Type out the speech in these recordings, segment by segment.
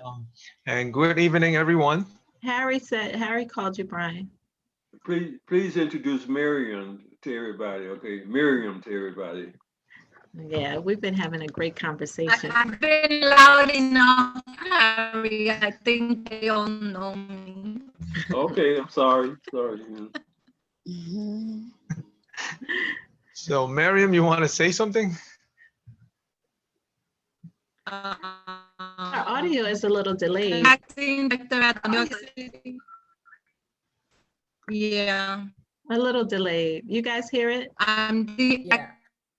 Um, and good evening, everyone. Harry called you, Brian. Please introduce Miriam to everybody. Okay, Miriam to everybody. Yeah, we've been having a great conversation. I've been loud enough, Harry. I think they all know me. Okay, I'm sorry. Sorry. So, Miriam, you want to say something? Our audio is a little delayed. Acting director at New York City. Yeah, A little delayed. You guys hear it? I'm the Yeah,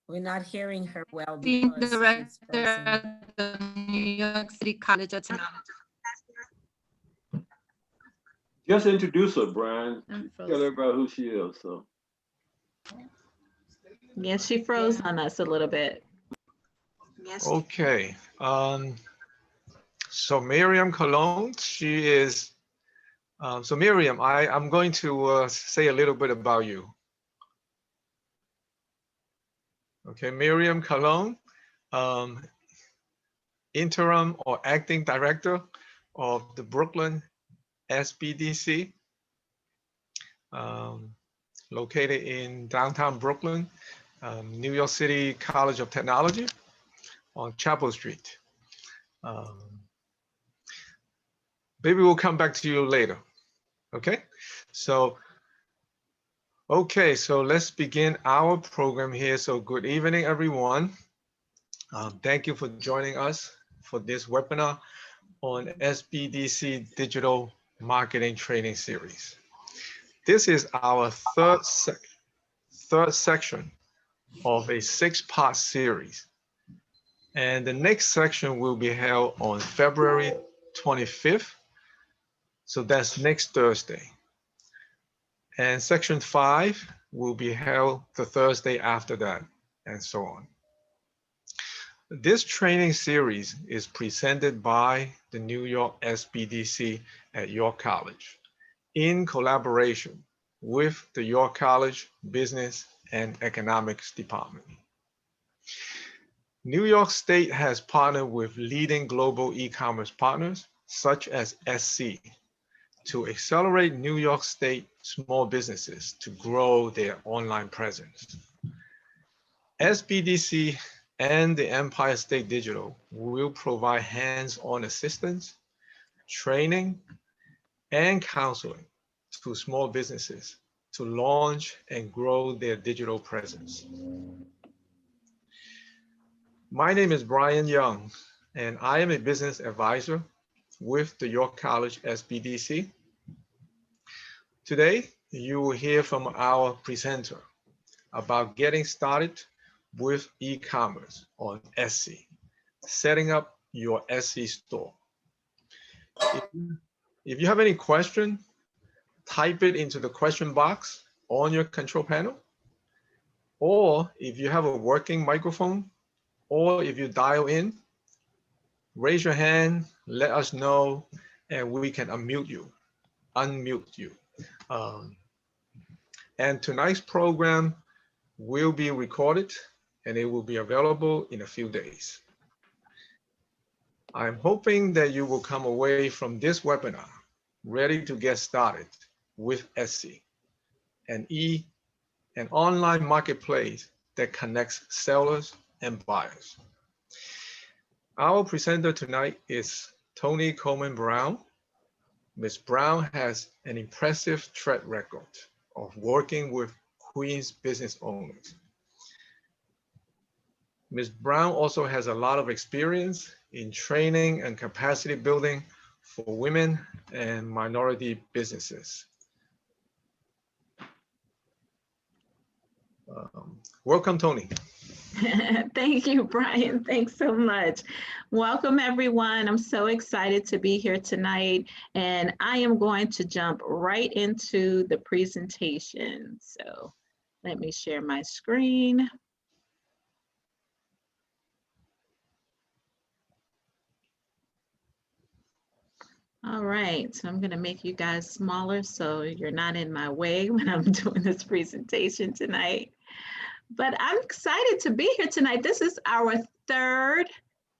we're not hearing her well acting because she's director frozen. at the New York City College of Technology. Just introduce her, Brian. I'm Tell frozen. everybody who she is. So, Yeah, she froze on us a little bit. Okay. So Miriam Cologne, she is. So Miriam, I'm going to say a little bit about you. Okay, Miriam Cologne, um, interim or acting director of the Brooklyn SBDC, um, located in downtown Brooklyn, New York City College of Technology on Chapel Street. Um, maybe we'll come back to you later. Okay, so let's begin our program here. So good evening, everyone. Thank you for joining us for this webinar on SBDC Digital Marketing Training Series. This is our third section of a 6-part series. And the next section will be held on February 25th. So that's next Thursday. And section 5 will be held the Thursday after that, and so on. This training series is presented by the New York SBDC at York College in collaboration with the York College Business and Economics Department. New York State has partnered with leading global e-commerce partners such as SC to accelerate New York State small businesses to grow their online presence. SBDC and the Empire State Digital will provide hands-on assistance, training, and counseling to small businesses to launch and grow their digital presence. My name is Brian Young, and I am a business advisor with the York College SBDC. Today, you will hear from our presenter about getting started with e-commerce on Etsy, setting up your Etsy store. If you have any question, type it into the question box on your control panel. Or if you have a working microphone, or if you dial in, raise your hand, let us know, and we can unmute you. And tonight's program will be recorded and it will be available in a few days. I'm hoping that you will come away from this webinar ready to get started with Etsy, an online marketplace that connects sellers and buyers. Our presenter tonight is Toni Coleman Brown. Ms. Brown has an impressive track record of working with Queens business owners. Ms. Brown also has a lot of experience in training and capacity building for women and minority businesses. Welcome, Toni. Thank you, Brian. Thanks so much. Welcome, everyone. I'm so excited to be here tonight, and I am going to jump right into the presentation. So let me share my screen. All right, so I'm going to make you guys smaller so you're not in my way when I'm doing this presentation tonight. But I'm excited to be here tonight. This is our third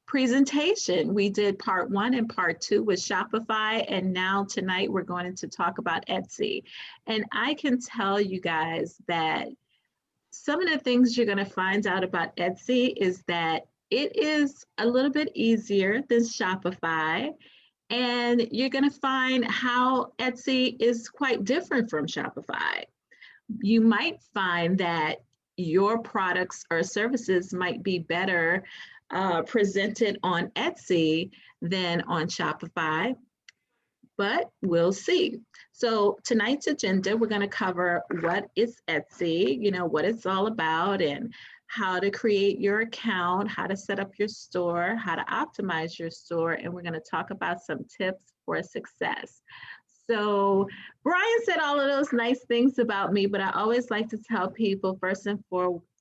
presentation. We did part 1 and part 2 with Shopify, and now tonight we're going to talk about Etsy. And I can tell you guys that some of the things you're going to find out about Etsy is that it is a little bit easier than Shopify. And you're going to find how Etsy is quite different from Shopify. You might find that your products or services might be better presented on Etsy than on Shopify, but we'll see. So tonight's agenda, we're going to cover what is Etsy, you know, what it's all about, and how to create your account, how to set up your store, how to optimize your store, and we're going to talk about some tips for success. So Brian said all of those nice things about me, but I always like to tell people, first and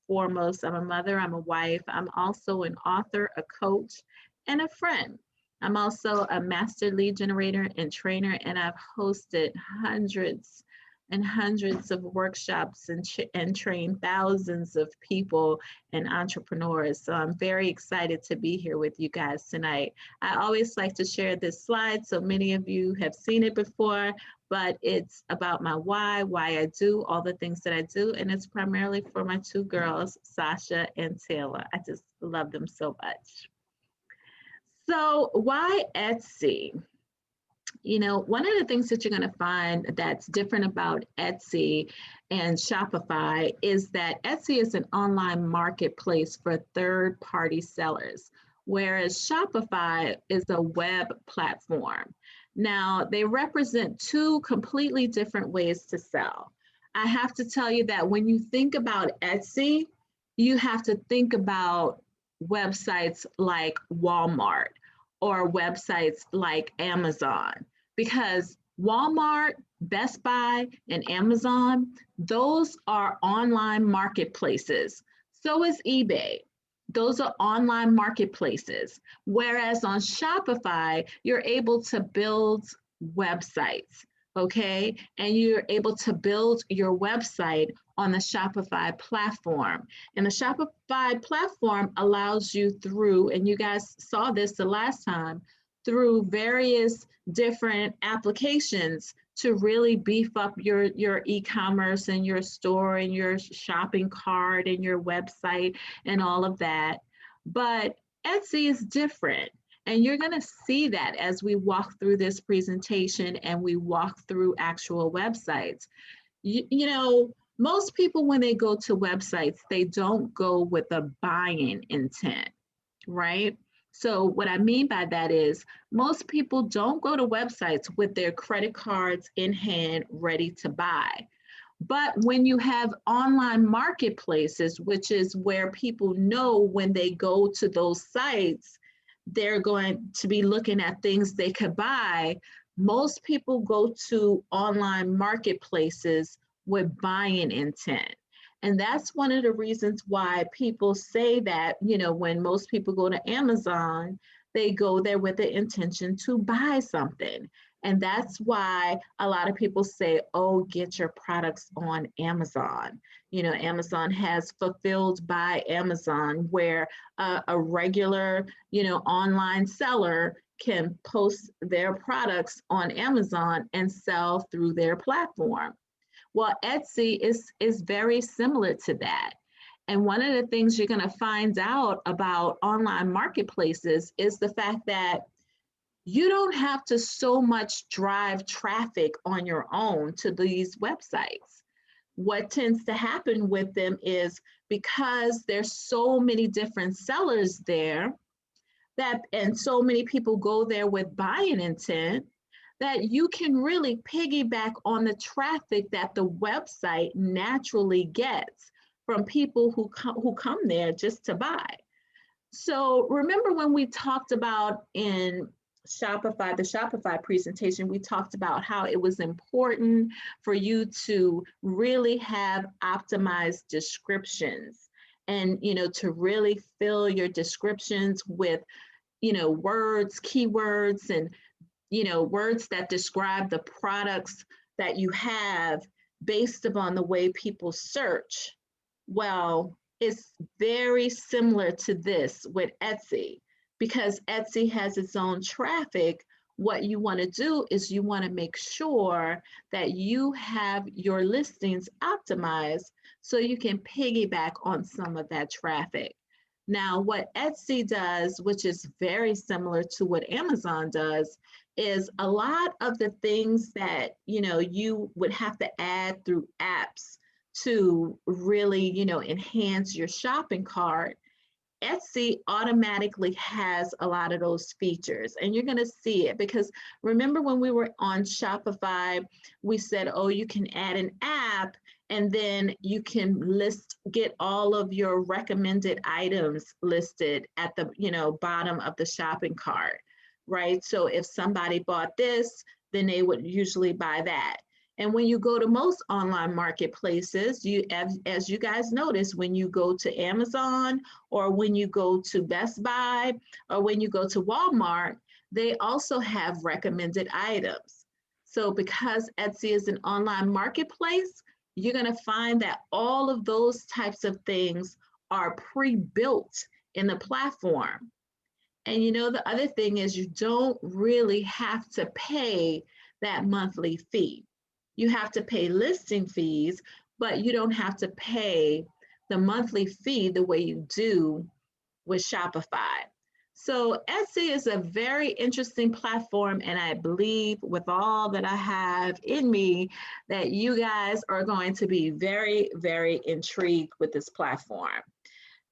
foremost, I'm a mother, I'm a wife, I'm also an author, a coach, and a friend. I'm also a master lead generator and trainer, and I've hosted hundreds and hundreds of workshops and trained thousands of people and entrepreneurs. So I'm very excited to be here with you guys tonight. I always like to share this slide. So many of you have seen it before, but it's about my why I do all the things that I do. And it's primarily for my 2 girls, Sasha and Taylor. I just love them so much. So why Etsy? You know, one of the things that you're going to find that's different about Etsy and Shopify is that Etsy is an online marketplace for third-party sellers, whereas Shopify is a web platform. Now, they represent 2 completely different ways to sell. I have to tell you that when you think about Etsy, you have to think about websites like Walmart or websites like Amazon, because Walmart, Best Buy, and Amazon, those are online marketplaces. So is eBay. Those are online marketplaces. Whereas on Shopify, you're able to build websites, okay? And you're able to build your website on the Shopify platform. And the Shopify platform allows you through, and you guys saw this the last time, through various different applications to really beef up your e-commerce and your store and your shopping cart and your website and all of that. But Etsy is different. And you're going to see that as we walk through this presentation and we walk through actual websites. You know, most people, when they go to websites, they don't go with a buying intent, right? So what I mean by that is most people don't go to websites with their credit cards in hand ready to buy. But when you have online marketplaces, which is where people know when they go to those sites, they're going to be looking at things they could buy. Most people go to online marketplaces with buying intent. And that's one of the reasons why people say that, you know, when most people go to Amazon, they go there with the intention to buy something. And that's why a lot of people say, oh, get your products on Amazon. You know, Amazon has Fulfilled by Amazon, where a regular, you know, online seller can post their products on Amazon and sell through their platform. Well, Etsy is very similar to that. And one of the things you're going to find out about online marketplaces is the fact that you don't have to so much drive traffic on your own to these websites. What tends to happen with them is because there's so many different sellers there and so many people go there with buying intent, that you can really piggyback on the traffic that the website naturally gets from people who come there just to buy. So remember when we talked about in Shopify, the Shopify presentation, we talked about how it was important for you to really have optimized descriptions and, you know, to really fill your descriptions with, you know, words, keywords, and you know, words that describe the products that you have based upon the way people search. Well, it's very similar to this with Etsy, because Etsy has its own traffic, what you want to do is you want to make sure that you have your listings optimized so you can piggyback on some of that traffic. Now, what Etsy does, which is very similar to what Amazon does, is a lot of the things that, you know, you would have to add through apps to really, you know, enhance your shopping cart. Etsy automatically has a lot of those features, and you're going to see it because remember when we were on Shopify, we said, oh, you can add an app and then you can get all of your recommended items listed at the, you know, bottom of the shopping cart, right? So if somebody bought this, then they would usually buy that. And when you go to most online marketplaces, as you guys notice, when you go to Amazon or when you go to Best Buy or when you go to Walmart, they also have recommended items. So because Etsy is an online marketplace, you're going to find that all of those types of things are pre-built in the platform. And you know, the other thing is you don't really have to pay that monthly fee. You have to pay listing fees, but you don't have to pay the monthly fee the way you do with Shopify. So Etsy is a very interesting platform, and I believe with all that I have in me that you guys are going to be very, very intrigued with this platform.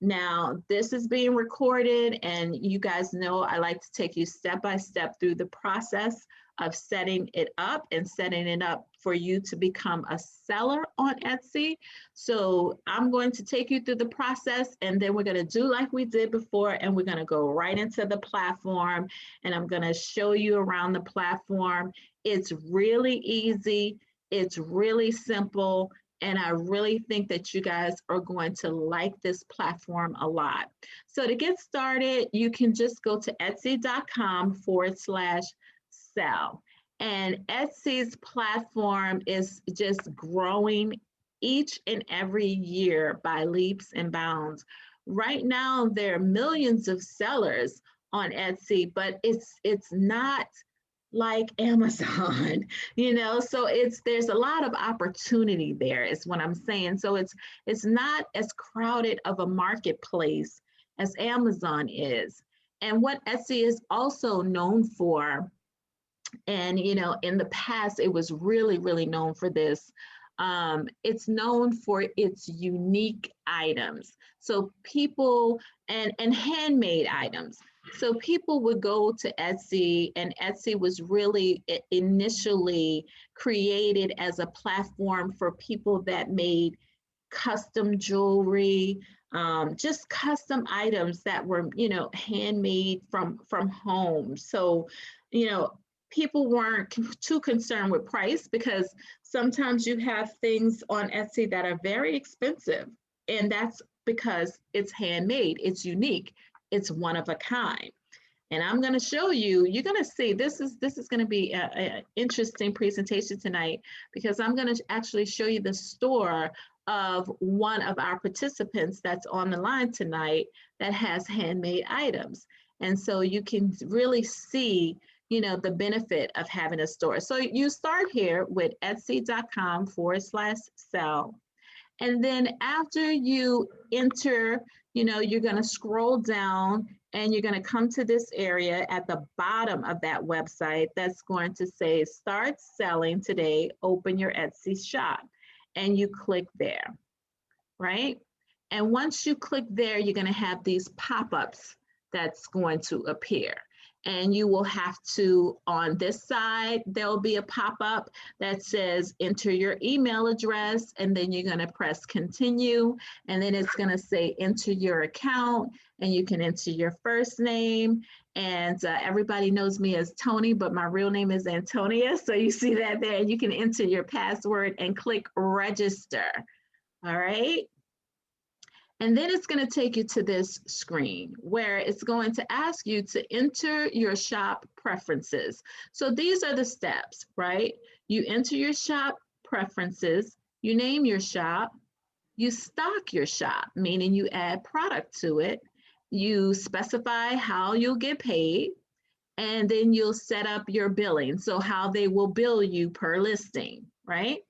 Now, this is being recorded, and you guys know I like to take you step by step through the process of setting it up and setting it up for you to become a seller on Etsy. So I'm going to take you through the process, and then we're going to do like we did before, and we're going to go right into the platform, and I'm going to show you around the platform. It's really easy. It's really simple. And I really think that you guys are going to like this platform a lot. So to get started, you can just go to etsy.com/sell. And Etsy's platform is just growing each and every year by leaps and bounds. Right now, there are millions of sellers on Etsy, but it's not like Amazon, you know, so there's a lot of opportunity there is what I'm saying. So it's not as crowded of a marketplace as Amazon is. And what Etsy is also known for, and you know, in the past it was really, really known for this. It's known for its unique items. So people and handmade items. So people would go to Etsy, and Etsy was really initially created as a platform for people that made custom jewelry, just custom items that were, you know, handmade from home. So, you know, people weren't too concerned with price because sometimes you have things on Etsy that are very expensive, and that's because it's handmade, it's unique, it's one of a kind. And I'm going to show you, you're going to see, this is going to be an interesting presentation tonight because I'm going to actually show you the store of one of our participants that's on the line tonight that has handmade items. And so you can really see, you know, the benefit of having a store. So you start here with etsy.com/sell. And then after you enter, you know, you're going to scroll down and you're going to come to this area at the bottom of that website that's going to say start selling today, open your Etsy shop. And you click there, right? And once you click there, you're going to have these pop-ups that's going to appear. And you will have to, on this side, there'll be a pop-up that says enter your email address, and then you're going to press continue, and then it's going to say enter your account, and you can enter your first name. And everybody knows me as Tony, but my real name is Antonia. So you see that there, and you can enter your password and click register. All right. And then it's going to take you to this screen where it's going to ask you to enter your shop preferences. So these are the steps, right? You enter your shop preferences, you name your shop, you stock your shop, meaning you add product to it, you specify how you'll get paid, and then you'll set up your billing. So how they will bill you per listing, right?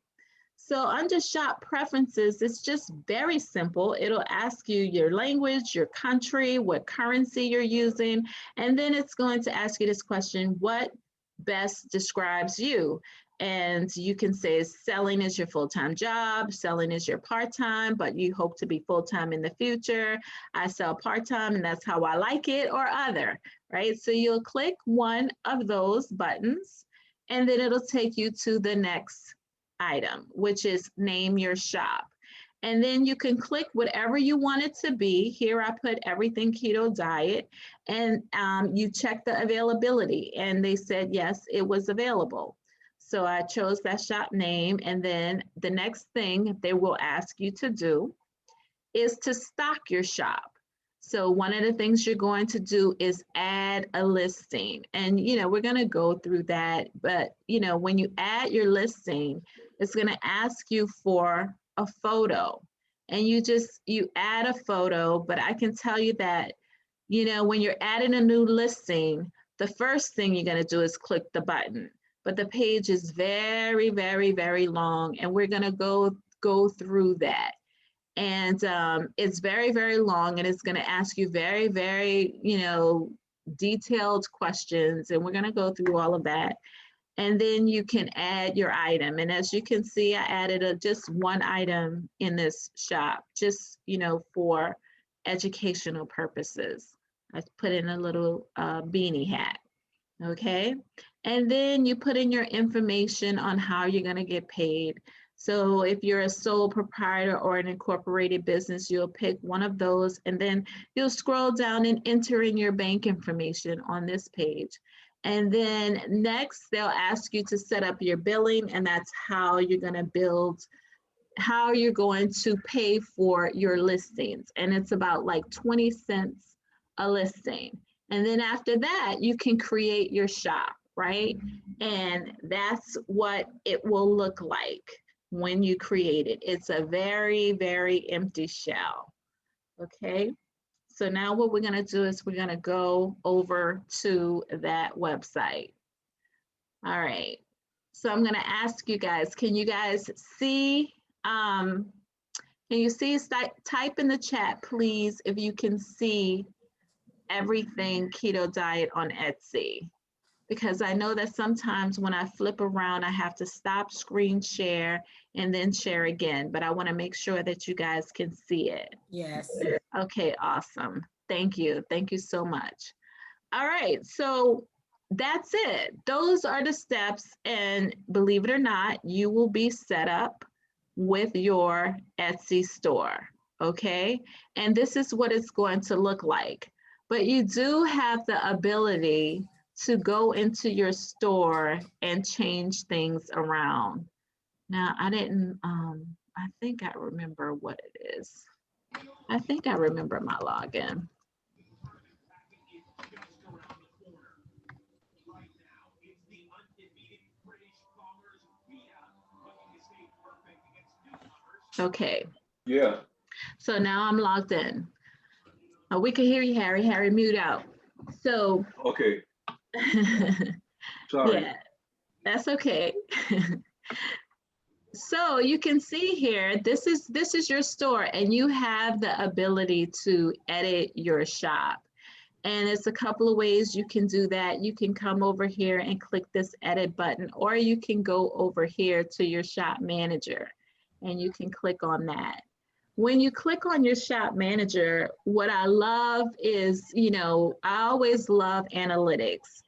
So under shop preferences, it's just very simple. It'll ask you your language, your country, what currency you're using, and then it's going to ask you this question: what best describes you? And you can say selling is your full-time job, selling is your part-time, but you hope to be full-time in the future. I sell part-time and that's how I like it, or other, right? So you'll click one of those buttons and then it'll take you to the next item, which is name your shop. And then you can click whatever you want it to be. Here I put everything keto diet, and you check the availability, and they said, yes, it was available. So I chose that shop name, and then the next thing they will ask you to do is to stock your shop. So one of the things you're going to do is add a listing. And, we're going to go through that. But, when you add your listing, it's going to ask you for a photo. And you add a photo. But I can tell you that, when you're adding a new listing, the first thing you're going to do is click the button. But the page is very, very, very long. And we're going to go through that. And it's very, very long, and it's going to ask you very, very, detailed questions. And we're going to go through all of that. And then you can add your item. And as you can see, I added just one item in this shop, just, for educational purposes. I put in a little beanie hat. Okay. And then you put in your information on how you're going to get paid. So if you're a sole proprietor or an incorporated business, you'll pick one of those, and then you'll scroll down and enter in your bank information on this page. And then next, they'll ask you to set up your billing, and that's how you're going to how you're going to pay for your listings. And it's about like 20 cents a listing. And then after that, you can create your shop, right? And that's what it will look like when you create it. It's a very, very empty shell, okay? So now what we're gonna do is we're gonna go over to that website. All right, so I'm gonna ask you guys, can you guys see, can you see, type in the chat, please, if you can see everything keto diet on Etsy. Because I know that sometimes when I flip around, I have to stop screen share and then share again, but I want to make sure that you guys can see it. Yes. Okay, awesome. Thank you. Thank you so much. All right, so that's it. Those are the steps, and believe it or not, you will be set up with your Etsy store, okay? And this is what it's going to look like. But you do have the ability to go into your store and change things around. Now, I didn't, I think I remember what it is. I think I remember my login. Okay. Yeah. So now I'm logged in. Oh, we can hear you, Harry. Harry, mute out. So. Okay. Sorry. Yeah, that's okay. So you can see here, this is your store, and you have the ability to edit your shop. And it's a couple of ways you can do that. You can come over here and click this edit button, or you can go over here to your shop manager and you can click on that. When you click on your shop manager, what I love is, I always love analytics.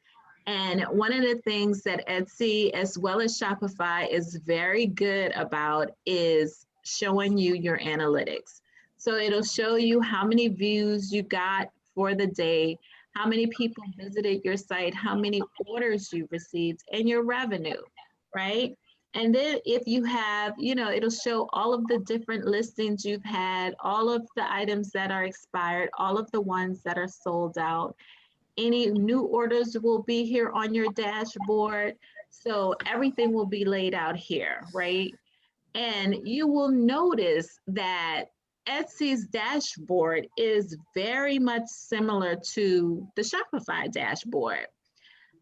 And one of the things that Etsy, as well as Shopify, is very good about is showing you your analytics. So it'll show you how many views you got for the day, how many people visited your site, how many orders you received, and your revenue, right? And then if you have, it'll show all of the different listings you've had, all of the items that are expired, all of the ones that are sold out. Any new orders will be here on your dashboard. So everything will be laid out here, right? And you will notice that Etsy's dashboard is very much similar to the Shopify dashboard.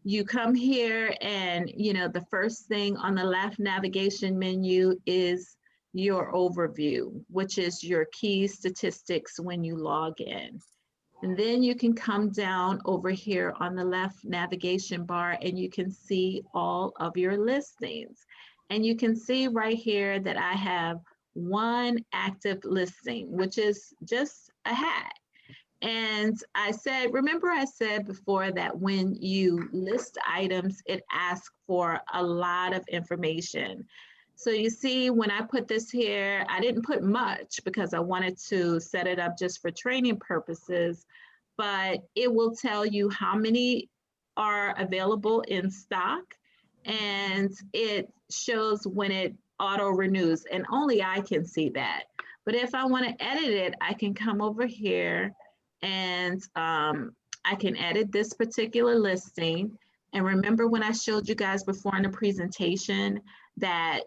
You come here and, the first thing on the left navigation menu is your overview, which is your key statistics when you log in. And then you can come down over here on the left navigation bar and you can see all of your listings. And you can see right here that I have one active listing, which is just a hat. And remember I said before that when you list items, it asks for a lot of information. So you see, when I put this here, I didn't put much because I wanted to set it up just for training purposes, but it will tell you how many are available in stock, and it shows when it auto renews, and only I can see that. But if I want to edit it, I can come over here and I can edit this particular listing. And remember when I showed you guys before in the presentation that,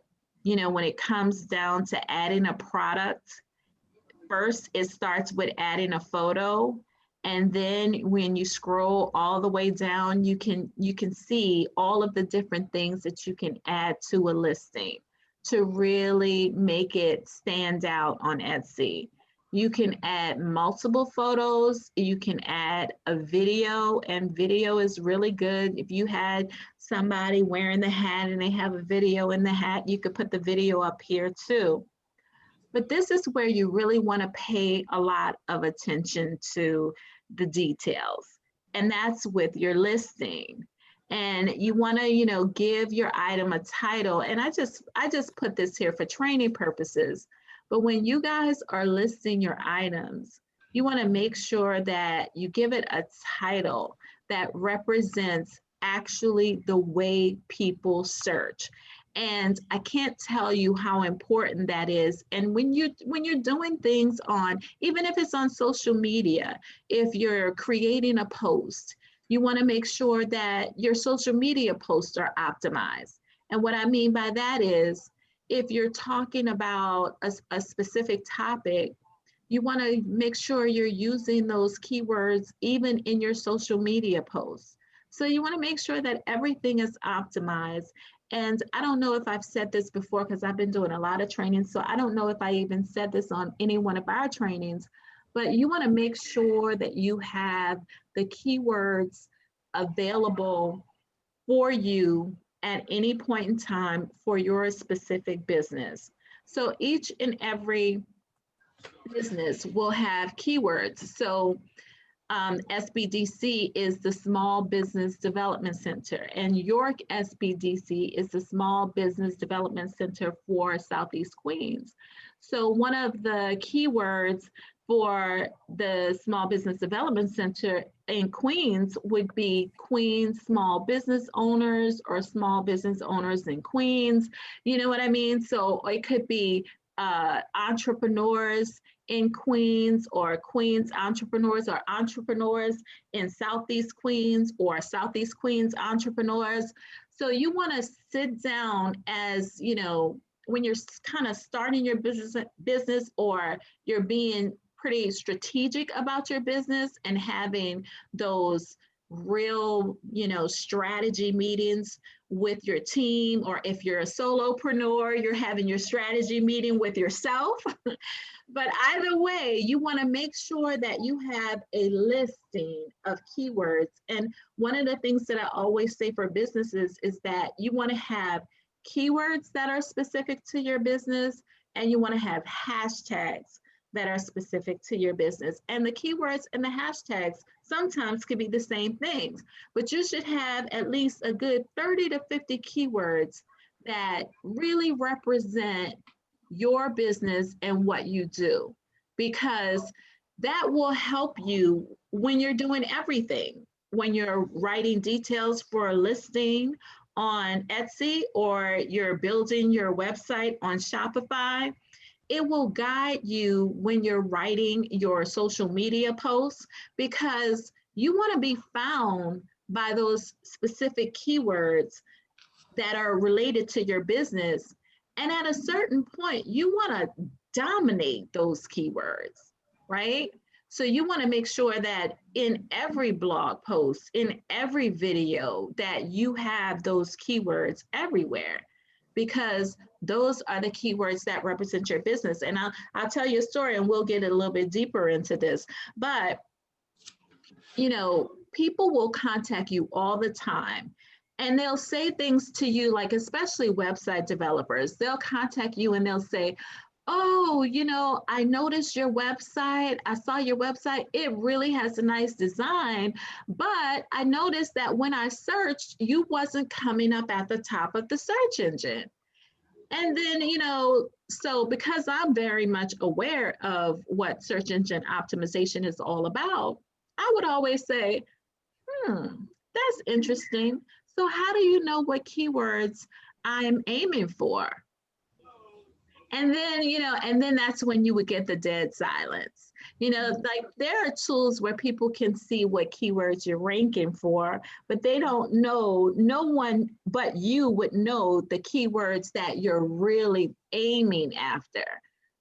when it comes down to adding a product, first it starts with adding a photo. And then when you scroll all the way down, you can see all of the different things that you can add to a listing to really make it stand out on Etsy. You can add multiple photos, you can add a video, and video is really good. If you had somebody wearing the hat and they have a video in the hat, you could put the video up here too. But this is where you really want to pay a lot of attention to the details, and that's with your listing. And you want to, give your item a title. And I just put this here for training purposes. But when you guys are listing your items, you want to make sure that you give it a title that represents actually the way people search. And I can't tell you how important that is. And when you're doing things on, even if it's on social media, if you're creating a post, you want to make sure that your social media posts are optimized. And what I mean by that is, if you're talking about a specific topic, you want to make sure you're using those keywords even in your social media posts. So you want to make sure that everything is optimized. And I don't know if I've said this before because I've been doing a lot of training, so I don't know if I even said this on any one of our trainings, but you want to make sure that you have the keywords available for you at any point in time for your specific business. So each and every business will have keywords. So SBDC is the Small Business Development Center, and York SBDC is the Small Business Development Center for Southeast Queens. So one of the keywords for the Small Business Development Center in Queens would be Queens small business owners or small business owners in Queens. You know what I mean? So it could be entrepreneurs in Queens, or Queens entrepreneurs, or entrepreneurs in Southeast Queens, or Southeast Queens entrepreneurs. So you want to sit down as, when you're kind of starting your business or you're being pretty strategic about your business and having those real, strategy meetings with your team, or if you're a solopreneur, you're having your strategy meeting with yourself. But either way, you want to make sure that you have a listing of keywords. And one of the things that I always say for businesses is that you want to have keywords that are specific to your business, and you want to have hashtags that are specific to your business. And the keywords and the hashtags sometimes could be the same things, but you should have at least a good 30 to 50 keywords that really represent your business and what you do, because that will help you when you're doing everything. When you're writing details for a listing on Etsy, or you're building your website on Shopify, it will guide you when you're writing your social media posts, because you want to be found by those specific keywords that are related to your business. And at a certain point, you want to dominate those keywords, right? So you want to make sure that in every blog post, in every video, that you have those keywords everywhere, because those are the keywords that represent your business. And I'll tell you a story and we'll get a little bit deeper into this. But, you know, people will contact you all the time and they'll say things to you, like especially website developers, they'll contact you and they'll say, oh, you know, I noticed your website. I saw your website. It really has a nice design, but I noticed that when I searched, you wasn't coming up at the top of the search engine. And then, you know, so because I'm very much aware of what search engine optimization is all about, I would always say, that's interesting. So how do you know what keywords I'm aiming for? And then, you know, and then that's when you would get the dead silence. You know, like there are tools where people can see what keywords you're ranking for, but they don't know, no one but you would know the keywords that you're really aiming after.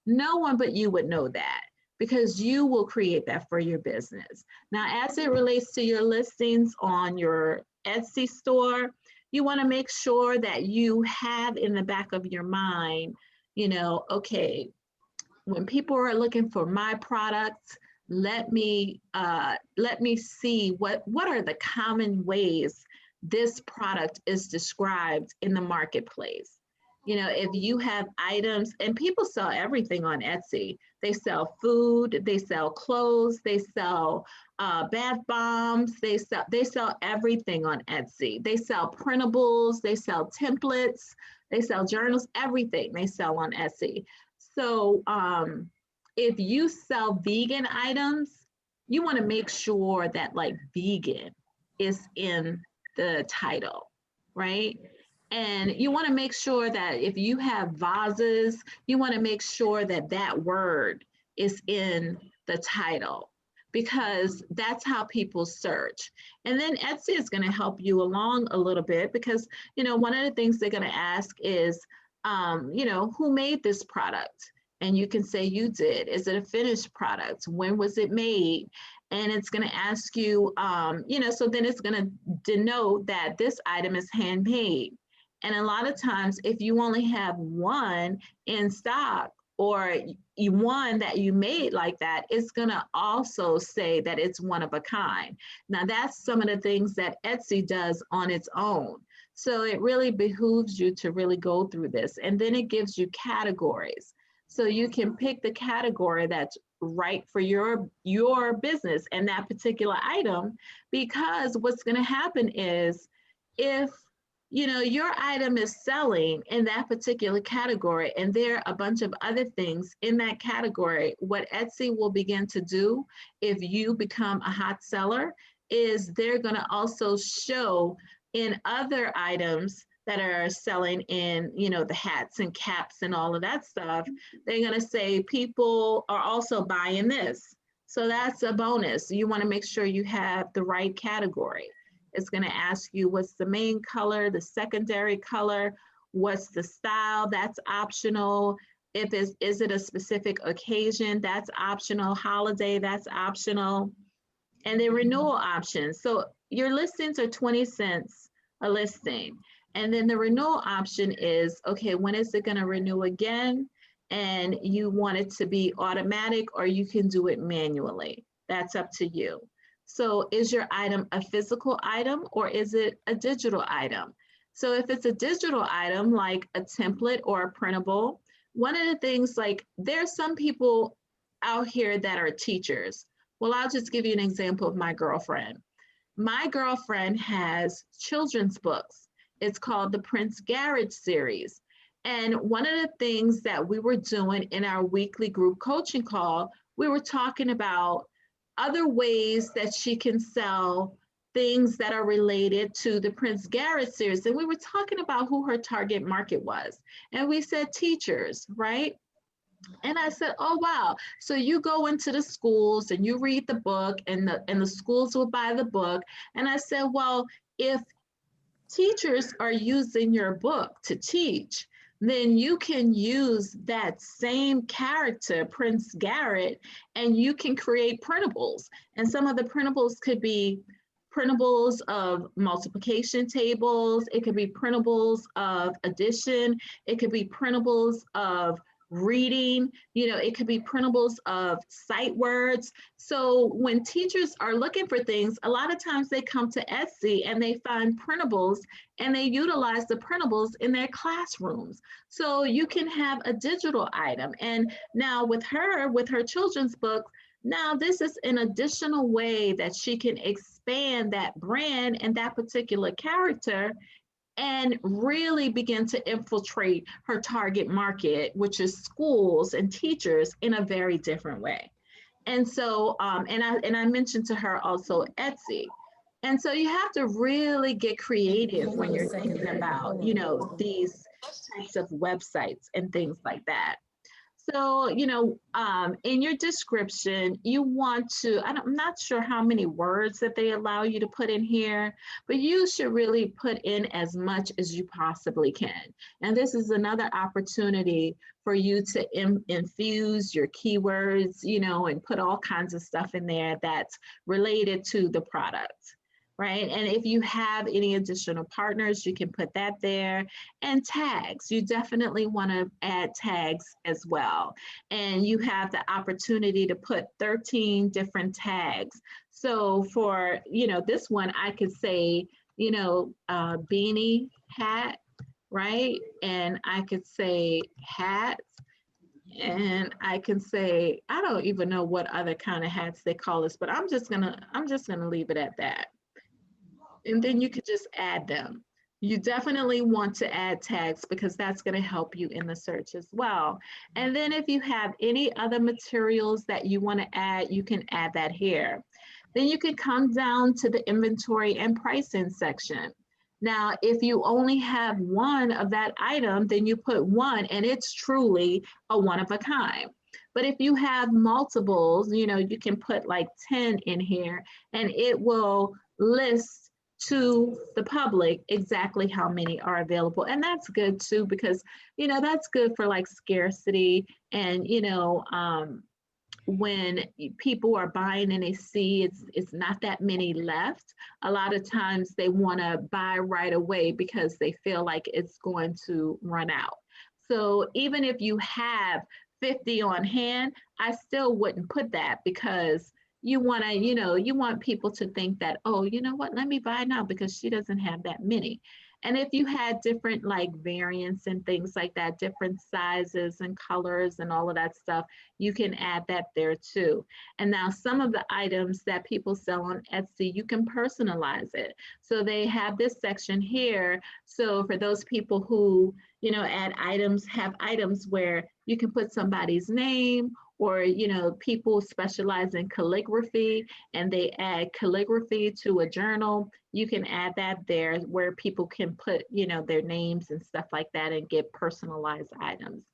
No one but you would know that, because you will create that for your business. Now, as it relates to your listings on your Etsy store, you want to make sure that you have in the back of your mind, you know, okay, when people are looking for my products, let me see what are the common ways this product is described in the marketplace. You know, if you have items, and people sell everything on Etsy. They sell food, they sell clothes, they sell bath bombs, they sell everything on Etsy. They sell printables, they sell templates, they sell journals, everything they sell on Etsy. So if you sell vegan items, you want to make sure that like vegan is in the title, right? And you want to make sure that if you have vases, you want to make sure that that word is in the title, because that's how people search. And then Etsy is going to help you along a little bit, because, you know, one of the things they're going to ask is, you know, who made this product? And you can say you did. Is it a finished product? When was it made? And it's going to ask you, you know, so then it's going to denote that this item is handmade. And a lot of times, if you only have one in stock or one that you made like that, it's going to also say that it's one of a kind. Now, that's some of the things that Etsy does on its own. So it really behooves you to really go through this. And then it gives you categories. So you can pick the category that's right for your business and that particular item, because what's going to happen is, if you know your item is selling in that particular category and there are a bunch of other things in that category, what Etsy will begin to do if you become a hot seller is they're going to also show in other items that are selling in, you know, the hats and caps and all of that stuff. They're going to say people are also buying this. So that's a bonus. You want to make sure you have the right category. It's going to ask you what's the main color, the secondary color, what's the style, that's optional. If is it a specific occasion, that's optional. Holiday, that's optional. And then renewal options. So your listings are 20 cents a listing. And then the renewal option is, okay, when is it going to renew again? And you want it to be automatic, or you can do it manually. That's up to you. So is your item a physical item or is it a digital item? So if it's a digital item, like a template or a printable, one of the things, like there's some people out here that are teachers. Well, I'll just give you an example of my girlfriend. My girlfriend has children's books. It's called the Prince Garage series. And one of the things that we were doing in our weekly group coaching call, we were talking about other ways that she can sell things that are related to the Prince Garage series. And we were talking about who her target market was. And we said teachers, right? And I said, oh, wow. So you go into the schools and you read the book and the schools will buy the book. And I said, well, if teachers are using your book to teach, then you can use that same character, Prince Garrett, and you can create printables. And some of the printables could be printables of multiplication tables. It could be printables of addition. It could be printables of reading. You know, it could be printables of sight words. So when teachers are looking for things, a lot of times they come to Etsy and they find printables and they utilize the printables in their classrooms. So you can have a digital item. And now with her children's book, now this is an additional way that she can expand that brand and that particular character and really begin to infiltrate her target market, which is schools and teachers, in a very different way. And so, and I mentioned to her also Etsy. And so you have to really get creative when you're thinking about, you know, these types of websites and things like that. So, you know, in your description, you want to, I'm not sure how many words that they allow you to put in here, but you should really put in as much as you possibly can. And this is another opportunity for you to infuse your keywords, you know, and put all kinds of stuff in there that's related to the product. Right. And if you have any additional partners, you can put that there. And tags, you definitely want to add tags as well. And you have the opportunity to put 13 different tags. So for, you know, this one, I could say, you know, beanie hat, right? And I could say hats. And I can say, I don't even know what other kind of hats they call this, but I'm just gonna leave it at that. And then you could just add them. You definitely want to add tags because that's going to help you in the search as well. And then if you have any other materials that you want to add, you can add that here. Then you can come down to the inventory and pricing section. Now, if you only have one of that item, then you put one and it's truly a one of a kind. But if you have multiples, you know, you can put like 10 in here and it will list to the public exactly how many are available. And that's good too, because, you know, that's good for like scarcity. And, you know, when people are buying and they see it's not that many left, a lot of times they want to buy right away because they feel like it's going to run out. So even if you have 50 on hand, I still wouldn't put that because you want to, you know, you want people to think that, oh, you know what, let me buy now because she doesn't have that many. And if you had different like variants and things like that, different sizes and colors and all of that stuff, you can add that there too. And now some of the items that people sell on Etsy, you can personalize it. So they have this section here. So for those people who, you know, add items, have items where you can put somebody's name, or, you know, people specialize in calligraphy and they add calligraphy to a journal. You can add that there where people can put, you know, their names and stuff like that and get personalized items.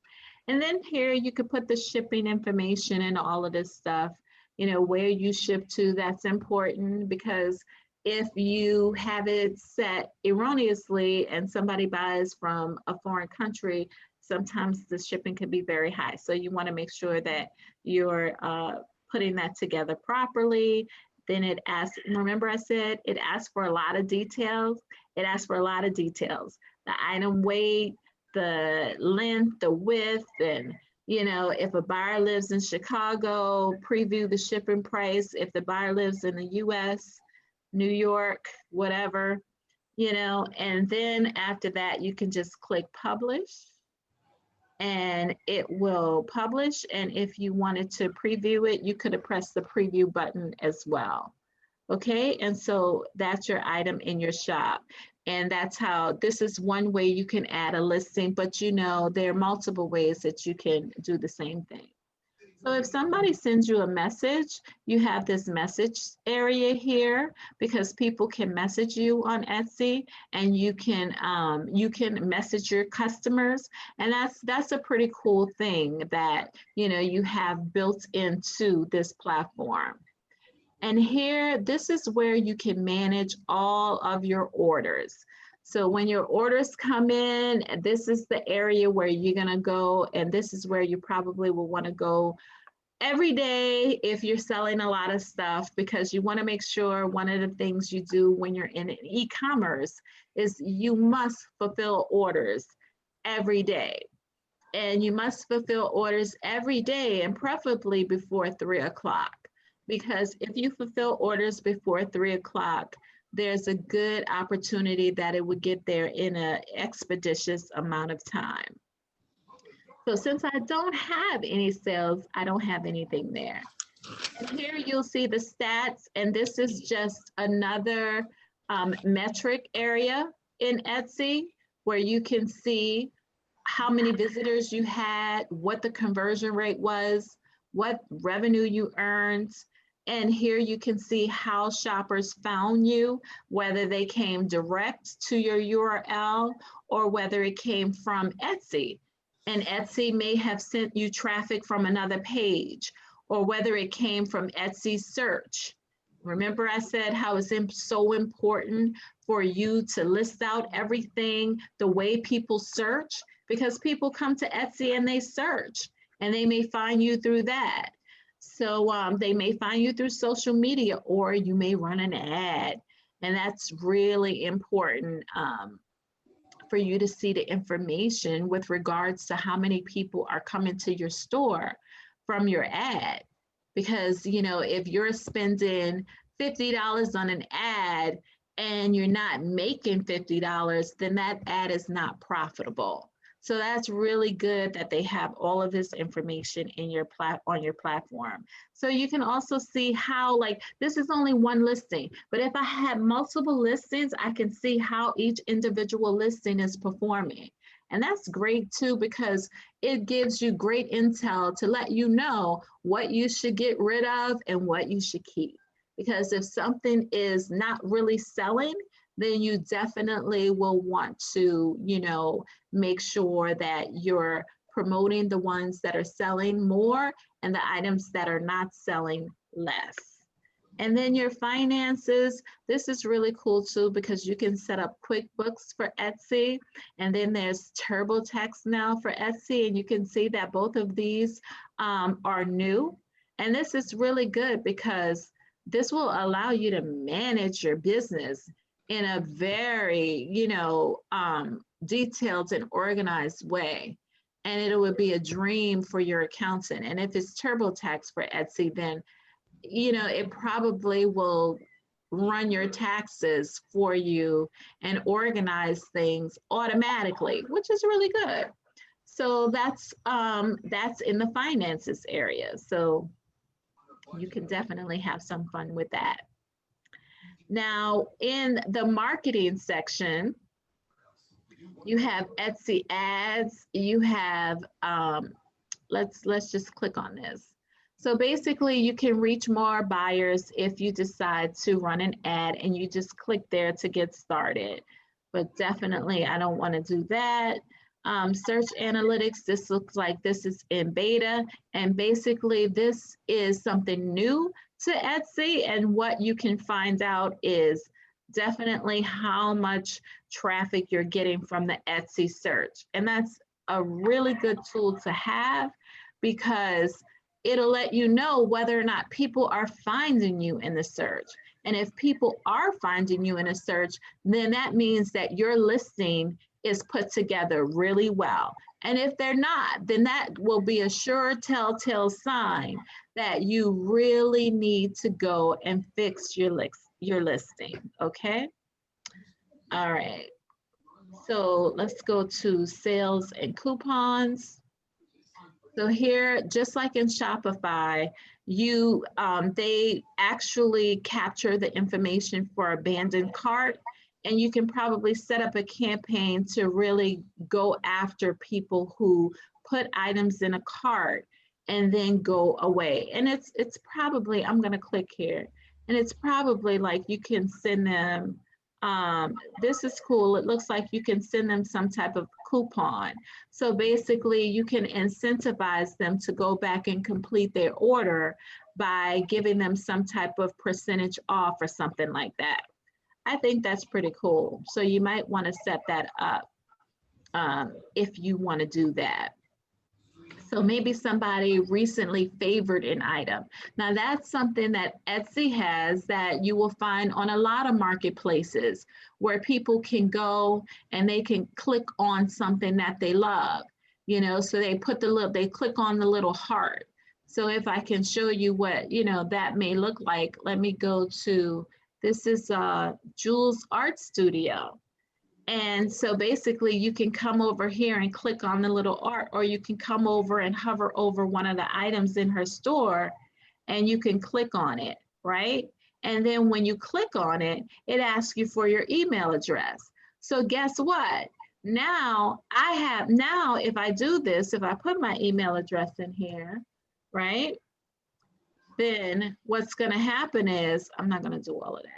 And then here you could put the shipping information and all of this stuff, you know, where you ship to. That's important because if you have it set erroneously and somebody buys from a foreign country, sometimes the shipping can be very high. So you want to make sure that you're putting that together properly. Then it asks, remember I said it asks for a lot of details. It asks for a lot of details. The item weight, the length, the width, and, you know, if a buyer lives in Chicago, preview the shipping price. If the buyer lives in the US, New York, whatever, you know, and then after that, you can just click publish and it will publish. And if you wanted to preview it, you could have pressed the preview button as well. Okay, and so that's your item in your shop. And that's how, this is one way you can add a listing, but you know, there are multiple ways that you can do the same thing. So if somebody sends you a message, you have this message area here because people can message you on Etsy and you can message your customers. And that's a pretty cool thing that, you know, you have built into this platform. And here, this is where you can manage all of your orders. So when your orders come in, this is the area where you're gonna go, and this is where you probably will wanna go every day if you're selling a lot of stuff, because you wanna make sure one of the things you do when you're in e-commerce is you must fulfill orders every day. And you must fulfill orders every day, and preferably before 3 o'clock. Because if you fulfill orders before 3 o'clock, there's a good opportunity that it would get there in an expeditious amount of time. So since I don't have any sales, I don't have anything there. And here you'll see the stats, and this is just another metric area in Etsy where you can see how many visitors you had, what the conversion rate was, what revenue you earned. And here you can see how shoppers found you, whether they came direct to your URL or whether it came from Etsy. And Etsy may have sent you traffic from another page, or whether it came from Etsy search. Remember I said how it's so important for you to list out everything the way people search, because people come to Etsy and they search, and they may find you through that. So they may find you through social media, or you may run an ad. And that's really important for you to see the information with regards to how many people are coming to your store from your ad. Because, you know, if you're spending $50 on an ad and you're not making $50, then that ad is not profitable. So that's really good that they have all of this information in your on your platform. So you can also see how, like, this is only one listing, but if I had multiple listings, I can see how each individual listing is performing. And that's great too, because it gives you great intel to let you know what you should get rid of and what you should keep. Because if something is not really selling, then you definitely will want to, you know, make sure that you're promoting the ones that are selling more and the items that are not selling less. And then your finances, this is really cool too, because you can set up QuickBooks for Etsy, and then there's TurboTax now for Etsy, and you can see that both of these are new. And this is really good because this will allow you to manage your business in a very, you know, detailed and organized way. And it would be a dream for your accountant. And if it's TurboTax for Etsy, then, you know, it probably will run your taxes for you and organize things automatically, which is really good. So that's in the finances area. So you can definitely have some fun with that. Now, in the marketing section, you have Etsy ads, you have, let's just click on this. So basically you can reach more buyers if you decide to run an ad, and you just click there to get started. But definitely I don't want to do that. Search analytics, this looks like this is in beta, and basically this is something new to Etsy, and what you can find out is definitely how much traffic you're getting from the Etsy search. And that's a really good tool to have, because it'll let you know whether or not people are finding you in the search. And if people are finding you in a search, then that means that your listing is put together really well. And if they're not, then that will be a sure telltale sign that you really need to go and fix your listing, okay? All right, so let's go to sales and coupons. So here, just like in Shopify, they actually capture the information for abandoned cart, and you can probably set up a campaign to really go after people who put items in a cart and then go away. And it's probably, I'm gonna click here, and it's probably like you can send them, this is cool. It looks like you can send them some type of coupon. So basically you can incentivize them to go back and complete their order by giving them some type of percentage off or something like that. I think that's pretty cool. So you might want to set that up if you want to do that. So maybe somebody recently favored an item. Now that's something that Etsy has that you will find on a lot of marketplaces where people can go and they can click on something that they love, you know, so they put they click on the little heart. So if I can show you what, you know, that may look like, let me go to, this is Jules Art Studio. And so basically you can come over here and click on the little art, or you can come over and hover over one of the items in her store and you can click on it, right? And then when you click on it, it asks you for your email address. So guess what? Now if I do this, if I put my email address in here, right? Then what's gonna happen is, I'm not gonna do all of that.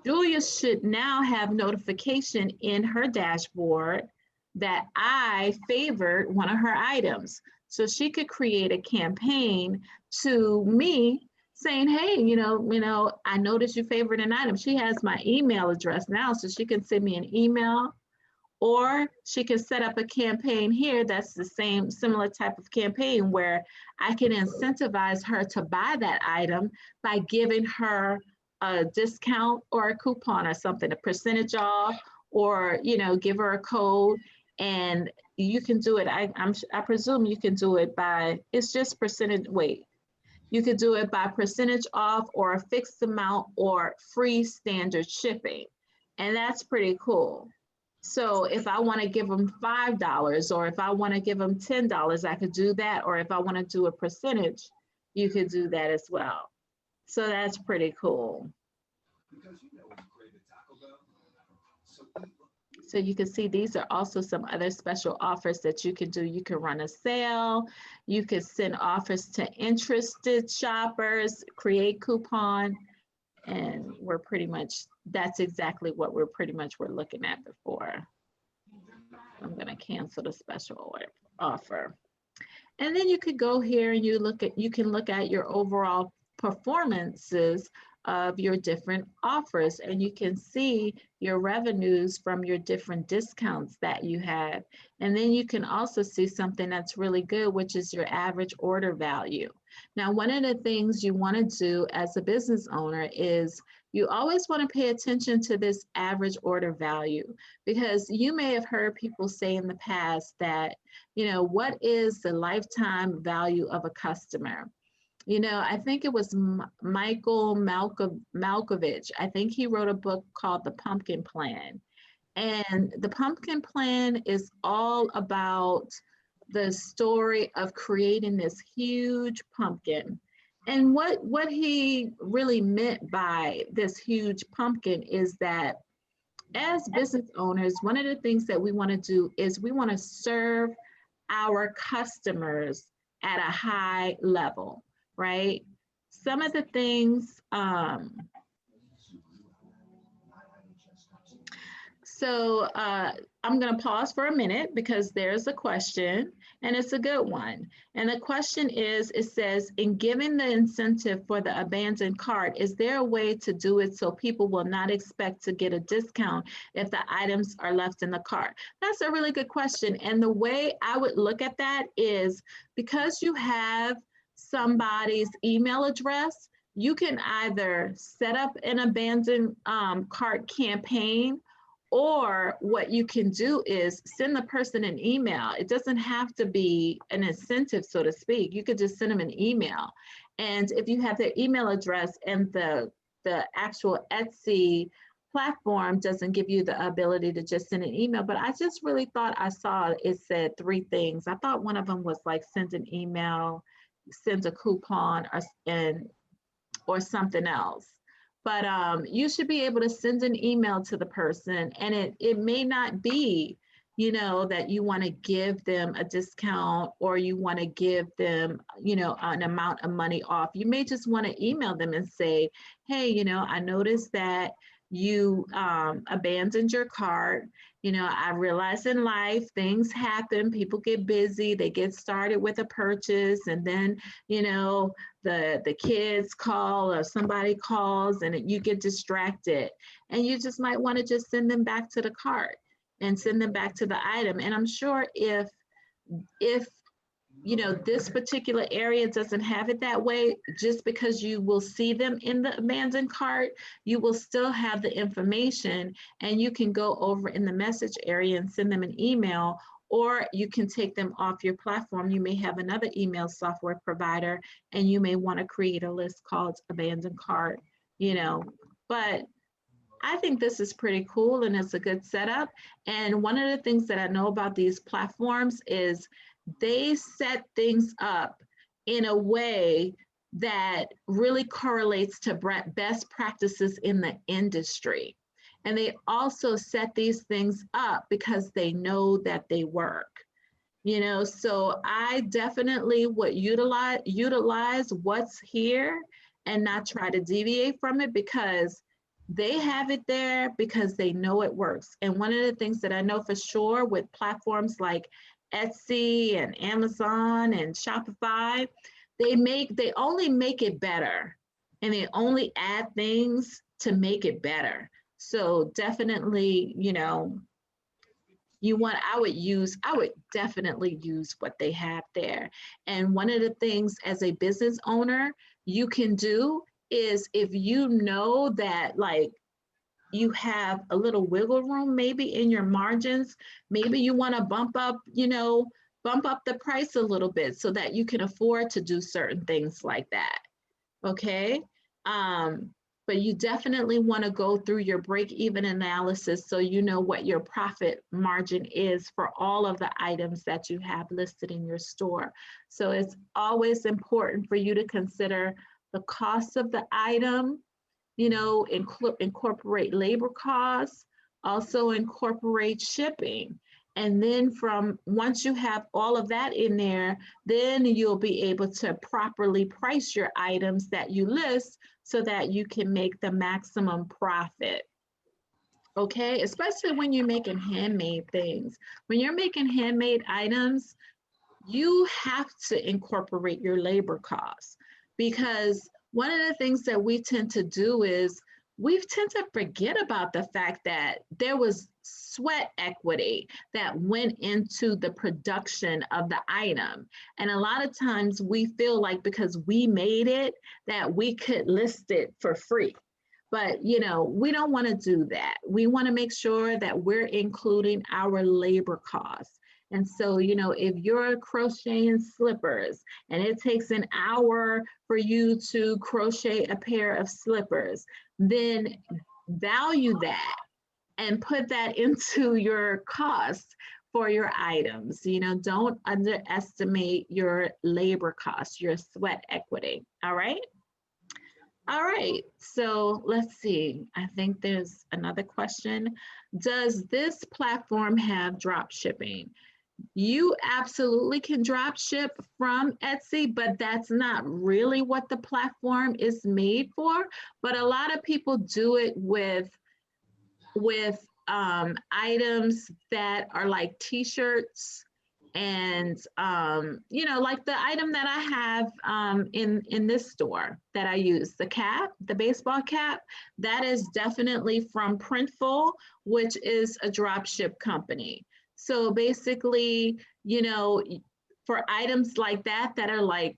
Julia should now have notification in her dashboard that I favored one of her items. So she could create a campaign to me saying, hey, you know, I noticed you favored an item. She has my email address now, so she can send me an email, or she can set up a campaign here that's the same, similar type of campaign where I can incentivize her to buy that item by giving her a discount or a coupon or something, a percentage off, or, you know, give her a code. And you can do it, I presume you can do it by, it's just percentage, you could do it by percentage off or a fixed amount or free standard shipping. And that's pretty cool. So if I want to give them $5, or if I want to give them $10, I could do that. Or if I want to do a percentage, you could do that as well. So that's pretty cool. So you can see these are also some other special offers that you can do. You can run a sale. You can send offers to interested shoppers, create coupon. And we're pretty much, that's exactly what we're looking at before. I'm gonna cancel the special offer. And then you could go here and you can look at your overall performances of your different offers, and you can see your revenues from your different discounts that you have. And then you can also see something that's really good, which is your average order value. Now, one of the things you want to do as a business owner is you always want to pay attention to this average order value, because you may have heard people say in the past that, you know, what is the lifetime value of a customer? You know, I think it was Michael Malkovich. I think he wrote a book called The Pumpkin Plan. And the Pumpkin Plan is all about the story of creating this huge pumpkin. And what he really meant by this huge pumpkin is that as business owners, one of the things that we want to do is we want to serve our customers at a high level, right? Some of the things, I'm going to pause for a minute because there's a question, and it's a good one. And the question is, it says, in giving the incentive for the abandoned cart, is there a way to do it so people will not expect to get a discount if the items are left in the cart? That's a really good question. And the way I would look at that is, because you have somebody's email address, you can either set up an abandoned cart campaign, or what you can do is send the person an email. It doesn't have to be an incentive, so to speak. You could just send them an email. And if you have their email address and the actual Etsy platform doesn't give you the ability to just send an email, but I just really thought I saw it said 3 things. I thought one of them was like send an email, send a coupon, or something else. But you should be able to send an email to the person, and it may not be, you know, that you want to give them a discount or you want to give them, you know, an amount of money off. You may just want to email them and say, hey, you know, I noticed that you abandoned your cart, You know, I realize in life, things happen, people get busy, they get started with a purchase, and then, you know, the kids call or somebody calls and you get distracted. And you just might want to just send them back to the cart and send them back to the item. And I'm sure if you know, this particular area doesn't have it that way, just because you will see them in the abandoned cart, you will still have the information and you can go over in the message area and send them an email, or you can take them off your platform. You may have another email software provider and you may want to create a list called abandoned cart, you know, but I think this is pretty cool and it's a good setup. And one of the things that I know about these platforms is they set things up in a way that really correlates to best practices in the industry. And they also set these things up because they know that they work. You know, so I definitely would utilize what's here and not try to deviate from it, because they have it there because they know it works. And one of the things that I know for sure with platforms like Etsy and Amazon and Shopify, they only make it better, and they only add things to make it better. So definitely, you know, I would definitely use what they have there. And one of the things as a business owner you can do is, if you know that like you have a little wiggle room maybe in your margins, maybe you want to bump up the price a little bit so that you can afford to do certain things like that. Okay. But you definitely want to go through your break-even analysis so you know what your profit margin is for all of the items that you have listed in your store. So it's always important for you to consider the cost of the item, you know, incorporate labor costs, also incorporate shipping. And then once you have all of that in there, then you'll be able to properly price your items that you list so that you can make the maximum profit. Okay, especially when you're making handmade things. When you're making handmade items, you have to incorporate your labor costs, because one of the things that we tend to do is we tend to forget about the fact that there was sweat equity that went into the production of the item. And a lot of times we feel like because we made it that we could list it for free. But, you know, we don't want to do that. We want to make sure that we're including our labor costs. And so, you know, if you're crocheting slippers and it takes an hour for you to crochet a pair of slippers, then value that and put that into your cost for your items. You know, don't underestimate your labor costs, your sweat equity. All right. All right, so let's see. I think there's another question. Does this platform have drop shipping? You absolutely can drop ship from Etsy, but that's not really what the platform is made for. But a lot of people do it with items that are like t-shirts, and you know, like the item that I have in this store that I use, the cap, the baseball cap, that is definitely from Printful, which is a drop ship company. So basically, you know, for items like that are like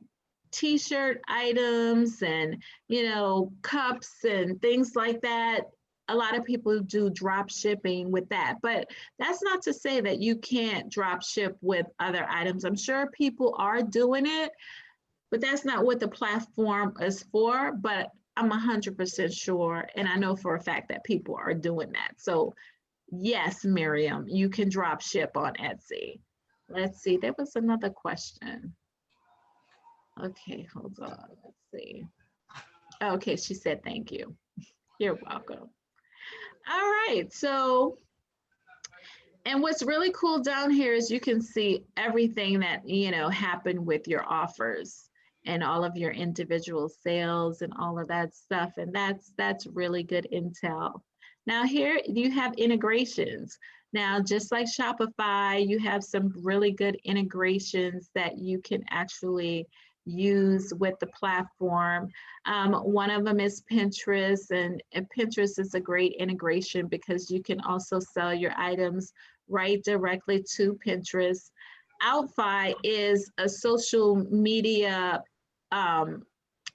t-shirt items and, you know, cups and things like that, a lot of people do drop shipping with that, but that's not to say that you can't drop ship with other items. I'm sure people are doing it, but that's not what the platform is for. But I'm 100% sure, and I know for a fact that people are doing that. So yes, Miriam, you can drop ship on Etsy. Let's see, there was another question. Okay, hold on, let's see. Okay, she said thank you. You're welcome. All right, so, and what's really cool down here is you can see everything that, you know, happened with your offers and all of your individual sales and all of that stuff. And that's really good intel. Now here you have integrations. Now, just like Shopify, you have some really good integrations that you can actually use with the platform. One of them is Pinterest, and Pinterest is a great integration because you can also sell your items right directly to Pinterest. Outfi is a social media,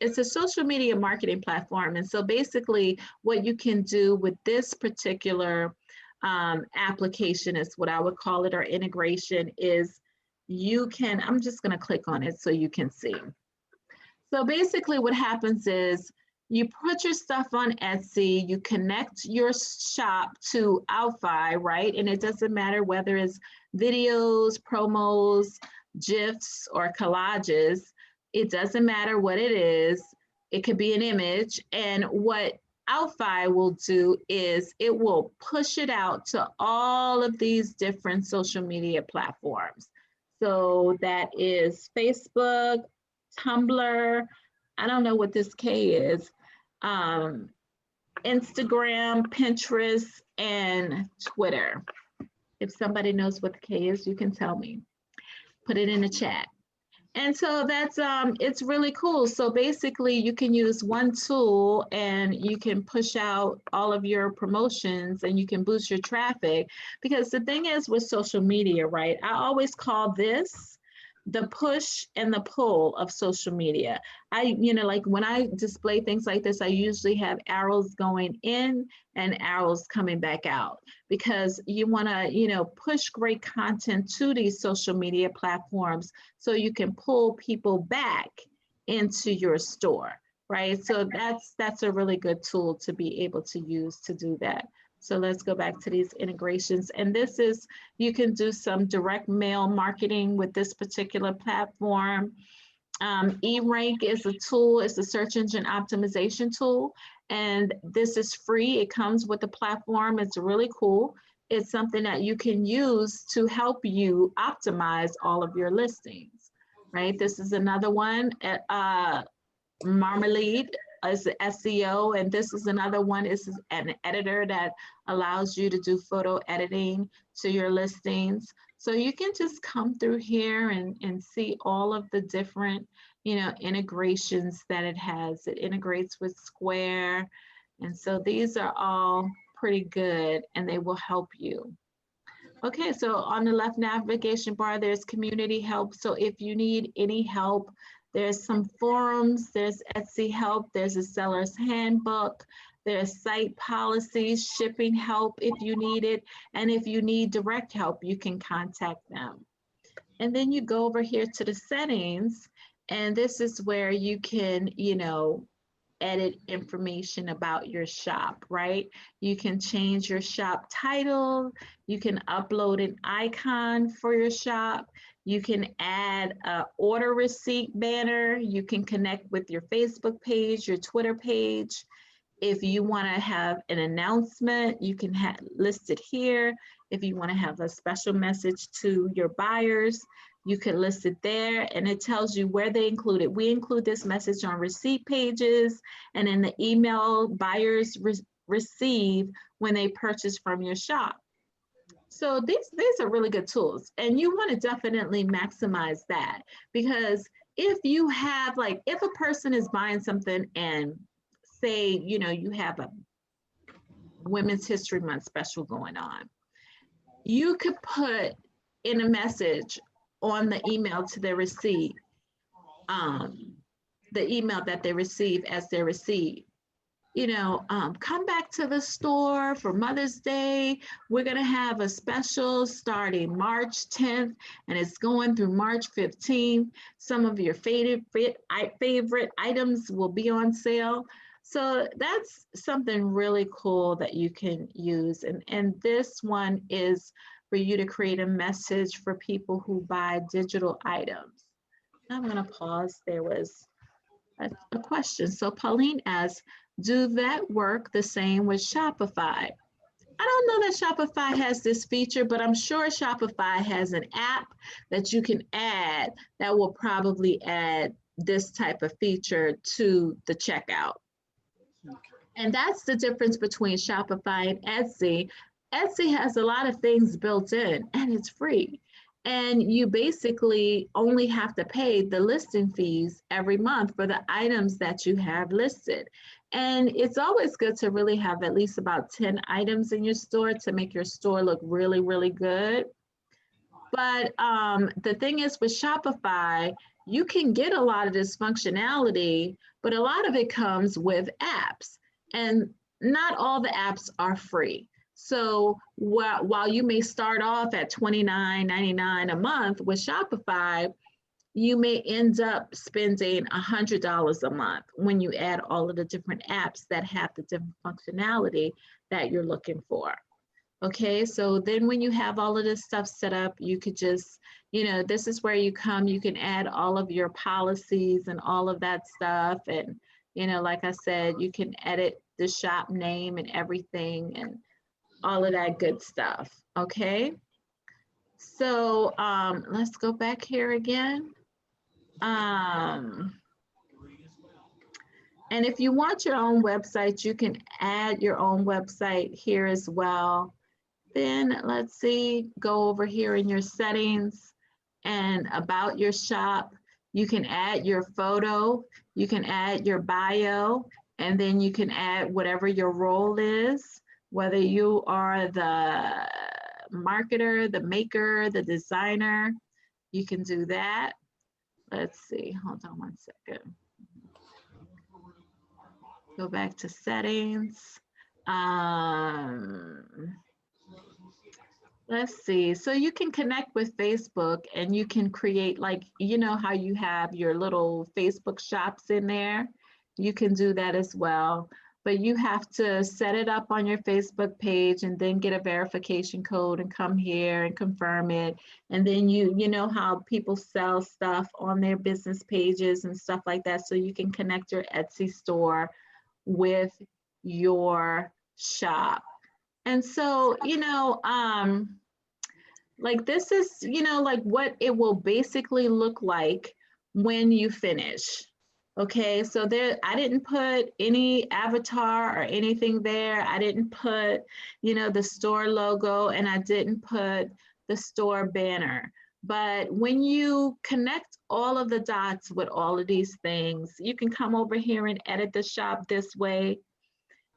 it's a social media marketing platform. And so basically what you can do with this particular application is what I would call it, or integration, is you can, I'm just going to click on it so you can see. So basically what happens is you put your stuff on Etsy, you connect your shop to Outfi, right? And it doesn't matter whether it's videos, promos, GIFs, or collages. It doesn't matter what it is. It could be an image. And what Outfi will do is it will push it out to all of these different social media platforms. So that is Facebook, Tumblr, I don't know what this K is, Instagram, Pinterest, and Twitter. If somebody knows what the K is, you can tell me. Put it in the chat. And so that's, it's really cool. So basically you can use one tool and you can push out all of your promotions and you can boost your traffic. Because the thing is with social media, right? I always call this the push and the pull of social media. Like when I display things like this, I usually have arrows going in and arrows coming back out, because you want to, push great content to these social media platforms so you can pull people back into your store, right? So that's a really good tool to be able to use to do that. So let's go back to these integrations. And this is, you can do some direct mail marketing with this particular platform. eRank is a tool, it's a search engine optimization tool. And this is free, it comes with the platform, it's really cool. It's something that you can use to help you optimize all of your listings, right? This is another one, Marmalade is the SEO, and this is another one. This is an editor that allows you to do photo editing to your listings. So you can just come through here and see all of the different, integrations that it has. It integrates with Square. And so these are all pretty good and they will help you. Okay, so on the left navigation bar, there's community help. So if you need any help, there's some forums, there's Etsy help, there's a seller's handbook, there's site policies, shipping help if you need it. And if you need direct help, you can contact them. And then you go over here to the settings, and this is where you can, edit information about your shop, right? You can change your shop title, you can upload an icon for your shop, you can add an order receipt banner, you can connect with your Facebook page, your Twitter page. If you want to have an announcement, you can list it here. If you want to have a special message to your buyers, you can list it there, and it tells you where they include it. We include this message on receipt pages and in the email buyers receive when they purchase from your shop. So these are really good tools, and you want to definitely maximize that, because if you have, like, if a person is buying something and say, you have a Women's History Month special going on, you could put in a message on the email to their receipt, the email that they receive as their receipt, come back to the store for Mother's Day. We're going to have a special starting March 10th, and it's going through March 15th. Some of your favorite items will be on sale. So that's something really cool that you can use. And this one is for you to create a message for people who buy digital items. I'm going to pause. There was a question. So Pauline asks, do that work the same with Shopify? I don't know that Shopify has this feature, but I'm sure Shopify has an app that you can add that will probably add this type of feature to the checkout. And that's the difference between Shopify and Etsy. Etsy has a lot of things built in and it's free. And you basically only have to pay the listing fees every month for the items that you have listed. And it's always good to really have at least about 10 items in your store to make your store look really, really good. But the thing is with Shopify, you can get a lot of this functionality, but a lot of it comes with apps. And not all the apps are free. So while you may start off at $29.99 a month with Shopify, you may end up spending $100 a month when you add all of the different apps that have the different functionality that you're looking for. Okay, so then when you have all of this stuff set up, you could just, this is where you come, you can add all of your policies and all of that stuff. And, like I said, you can edit the shop name and everything and all of that good stuff. Okay, so let's go back here again. And if you want your own website, you can add your own website here as well. Then let's see, go over here in your settings and about your shop. You can add your photo, you can add your bio, and then you can add whatever your role is, whether you are the marketer, the maker, the designer, you can do that. Let's see, hold on one second. Go back to settings. Let's see, so you can connect with Facebook and you can create, like, how you have your little Facebook shops in there. You can do that as well, but you have to set it up on your Facebook page and then get a verification code and come here and confirm it. And then you know how people sell stuff on their business pages and stuff like that. So you can connect your Etsy store with your shop. And so, like this is, like what it will basically look like when you finish. Okay, so there, I didn't put any avatar or anything there. I didn't put, the store logo, and I didn't put the store banner. But when you connect all of the dots with all of these things, you can come over here and edit the shop this way.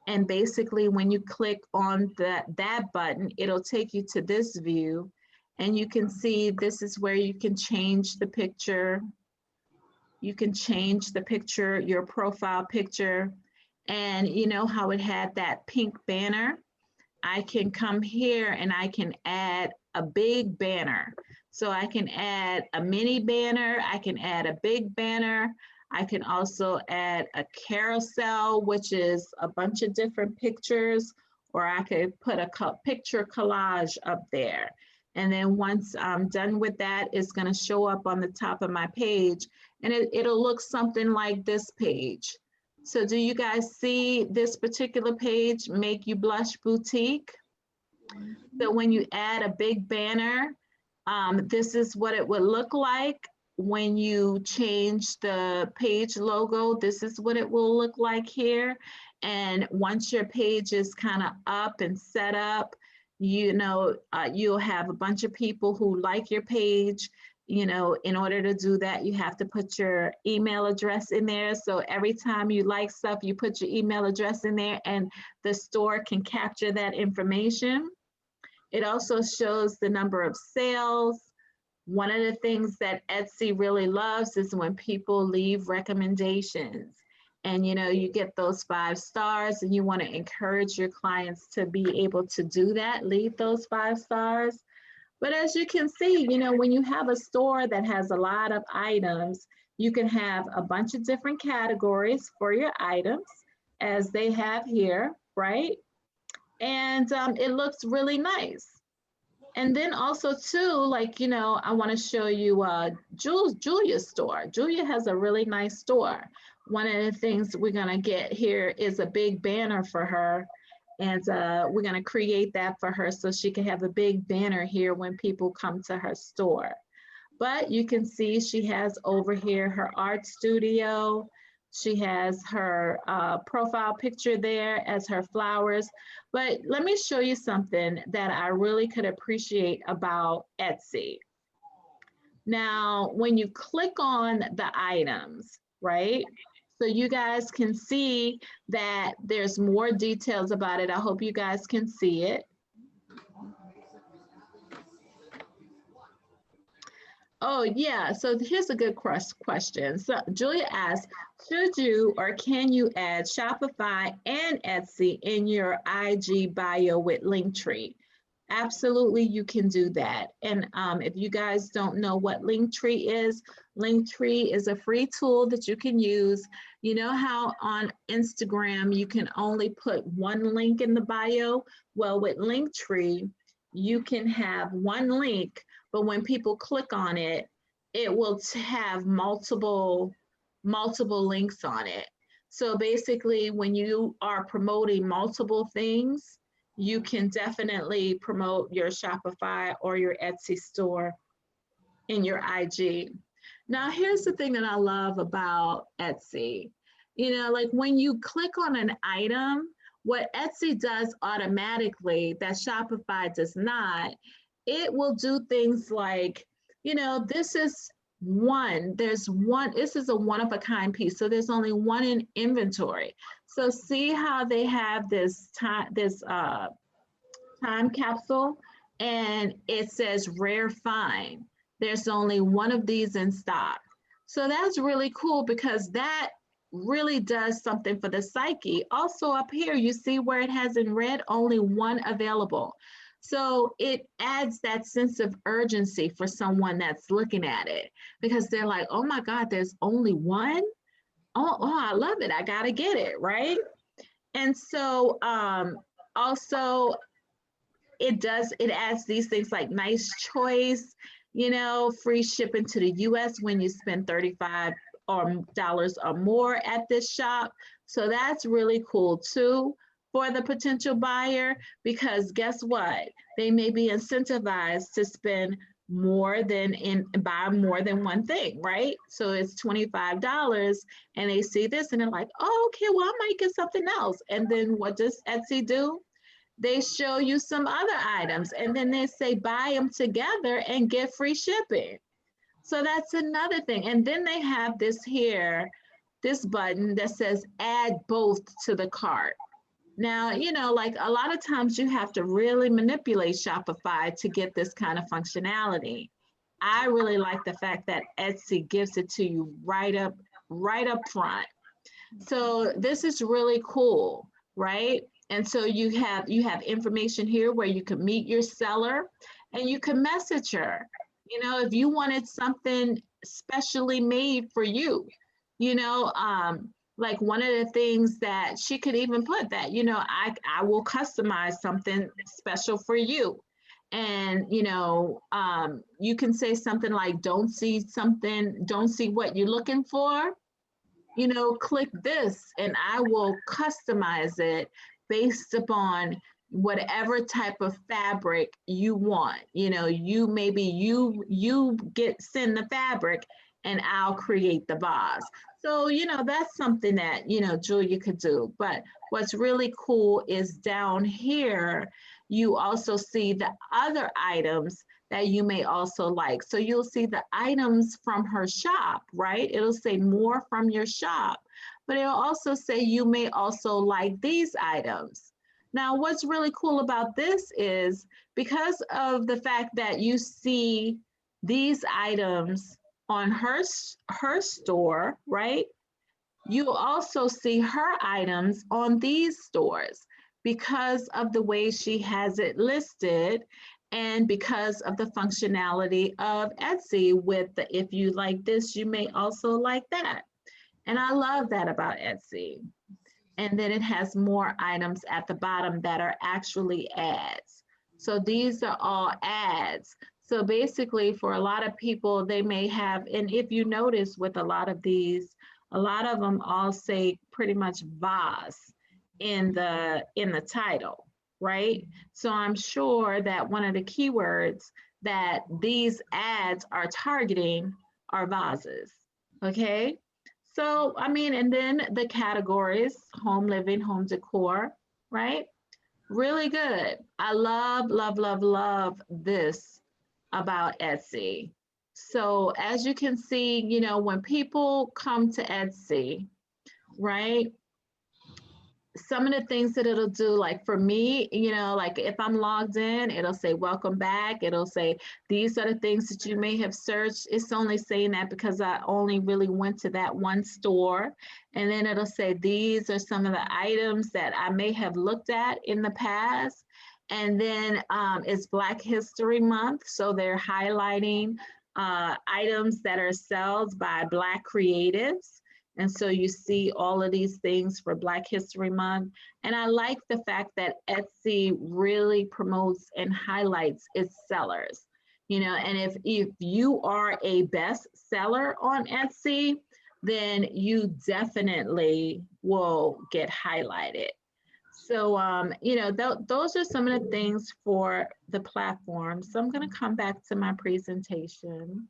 And basically when you click on that button, it'll take you to this view. And you can see this is where you can change the picture. You can change the picture, your profile picture. And you know how it had that pink banner? I can come here and I can add a big banner. So I can add a mini banner, I can add a big banner. I can also add a carousel, which is a bunch of different pictures, or I could put a picture collage up there. And then once I'm done with that, it's gonna show up on the top of my page, and it'll look something like this page. So do you guys see this particular page, Make You Blush Boutique? So when you add a big banner, this is what it would look like. When you change the page logo, this is what it will look like here. And once your page is kind of up and set up, you'll have a bunch of people who like your page. In order to do that, you have to put your email address in there. So every time you like stuff, you put your email address in there and the store can capture that information. It also shows the number of sales. One of the things that Etsy really loves is when people leave recommendations. And you get those 5 stars, and you want to encourage your clients to be able to do that, leave those 5 stars. But as you can see, when you have a store that has a lot of items, you can have a bunch of different categories for your items, as they have here, right? And it looks really nice. And then also too, like, I want to show you Julia's store. Julia has a really nice store. One of the things we're going to get here is a big banner for her. And we're going to create that for her so she can have a big banner here when people come to her store. But you can see she has over here her art studio. She has her profile picture there as her flowers. But let me show you something that I really could appreciate about Etsy. Now, when you click on the items, right? So you guys can see that there's more details about it. I hope you guys can see it. Oh, yeah. So here's a good question. So Julia asks, should you or can you add Shopify and Etsy in your IG bio with Linktree? Absolutely, you can do that. And if you guys don't know what Linktree is a free tool that you can use. You know how on Instagram you can only put one link in the bio? Well, with Linktree, you can have one link, but when people click on it, it will have multiple links on it. So basically, when you are promoting multiple things, you can definitely promote your Shopify or your Etsy store in your IG. Now, here's the thing that I love about Etsy. You know, like when you click on an item, what Etsy does automatically that Shopify does not, it will do things like, you know, this is this is a one of a kind piece. So there's only one in inventory. So see how they have this time capsule and it says rare find. There's only one of these in stock. So that's really cool because that really does something for the psyche. Also up here, you see where it has in red, only one available. So it adds that sense of urgency for someone that's looking at it because they're like, oh my God, there's only one? Oh, I love it. I got to get it, right? And so also it adds these things like nice choice, you know, free shipping to the US when you spend $35 or more at this shop. So that's really cool too for the potential buyer because guess what? They may be incentivized to spend more than buy more than one thing, right? So it's $25 and they see this and they're like, oh, okay, well, I might get something else. And then what does Etsy do? They show you some other items and then they say buy them together and get free shipping. So that's another thing. And then they have this here, this button that says add both to the cart. Now, you know, like a lot of times you have to really manipulate Shopify to get this kind of functionality. I really like the fact that Etsy gives it to you right up front. So this is really cool, right? And so you have information here where you can meet your seller and you can message her. You know, if you wanted something specially made for you, you know, like one of the things that she could even put that, you know, I will customize something special for you. And, you know, you can say something like, don't see what you're looking for, you know, click this and I will customize it based upon whatever type of fabric you want. You know, you send the fabric and I'll create the vase. So, you know, that's something that, you know, Julia could do. But what's really cool is down here, you also see the other items that you may also like. So you'll see the items from her shop, right? It'll say more from your shop, but it'll also say you may also like these items. Now, what's really cool about this is because of the fact that you see these items on her store, right? You'll also see her items on these stores because of the way she has it listed and because of the functionality of Etsy with the if you like this, you may also like that. And I love that about Etsy. And then it has more items at the bottom that are actually ads. So these are all ads. So basically for a lot of people, they may have, and if you notice with a lot of these, a lot of them all say pretty much vase in the title, right? So I'm sure that one of the keywords that these ads are targeting are vases, okay? So, I mean, and then the categories, home living, home decor, right? Really good. I love, love, love, love this about Etsy. So as you can see, you know, when people come to Etsy, right? Some of the things that it'll do, like for me, you know, like if I'm logged in, it'll say, welcome back. It'll say, these are the things that you may have searched. It's only saying that because I only really went to that one store. And then it'll say, these are some of the items that I may have looked at in the past. And then it's Black History Month. So they're highlighting items that are sold by Black creatives. And so you see all of these things for Black History Month. And I like the fact that Etsy really promotes and highlights its sellers. You know, and if you are a best seller on Etsy, then you definitely will get highlighted. So, you know, those are some of the things for the platform. So I'm going to come back to my presentation.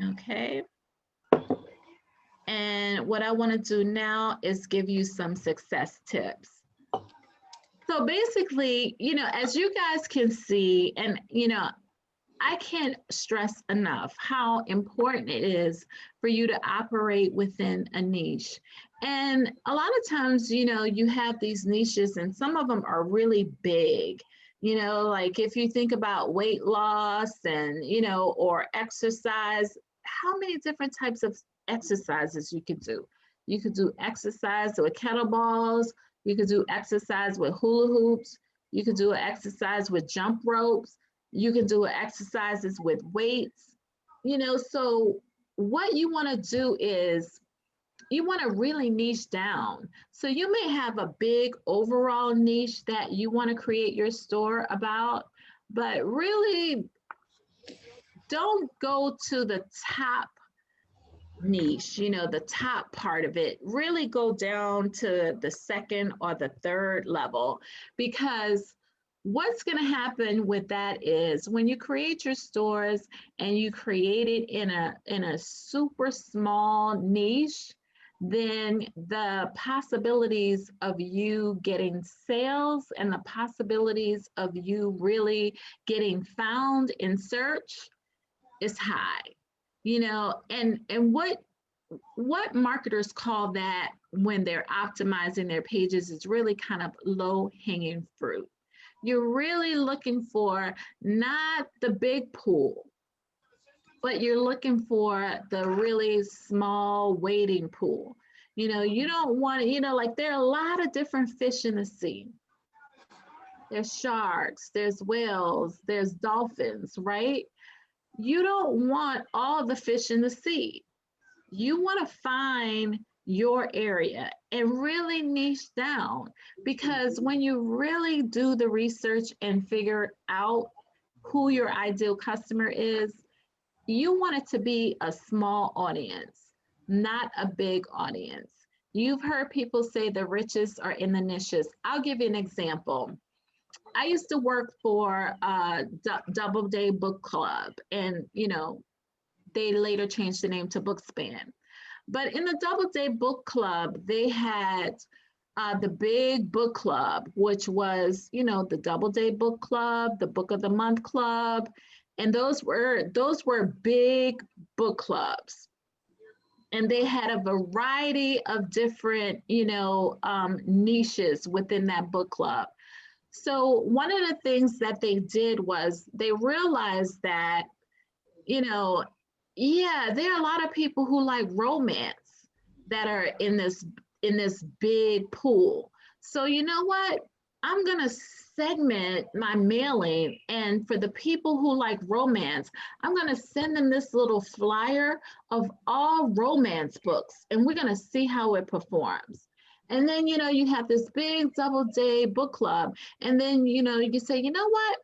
Okay. And what I want to do now is give you some success tips. So basically, you know, as you guys can see, and, you know, I can't stress enough how important it is for you to operate within a niche. And a lot of times, you know, you have these niches and some of them are really big. You know, like if you think about weight loss and, you know, or exercise, how many different types of exercises you could do? You could do exercise with kettlebells. You could do exercise with hula hoops. You could do an exercise with jump ropes. You can do exercises with weights, you know. So what you want to do is you want to really niche down. So you may have a big overall niche that you want to create your store about, but really don't go to the top niche, you know, the top part of it. Really go down to the second or the third level, because what's going to happen with that is when you create your stores and you create it in a super small niche, then the possibilities of you getting sales and the possibilities of you really getting found in search is high. You know, and what marketers call that when they're optimizing their pages is really kind of low hanging fruit. You're really looking for not the big pool, but you're looking for the really small wading pool. You know, you don't want to, you know, like there are a lot of different fish in the sea. There's sharks, there's whales, there's dolphins, right? You don't want all the fish in the sea. You want to find your area and really niche down, because when you really do the research and figure out who your ideal customer is, you want it to be a small audience, not a big audience. You've heard people say the richest are in the niches. I'll give you an example. I used to work for Doubleday Book Club, and you know, they later changed the name to Bookspan. But in the Doubleday Book Club, they had the big book club, which was, you know, the Doubleday Book Club, the Book of the Month Club, and those were big book clubs. And they had a variety of different, you know, niches within that book club. So one of the things that they did was they realized that, you know, yeah, there are a lot of people who like romance that are in this big pool. So you know what? I'm gonna segment my mailing, and for the people who like romance, I'm gonna send them this little flyer of all romance books, and we're gonna see how it performs. And then, you know, you have this big Doubleday book club, and then, you know, you say, you know what?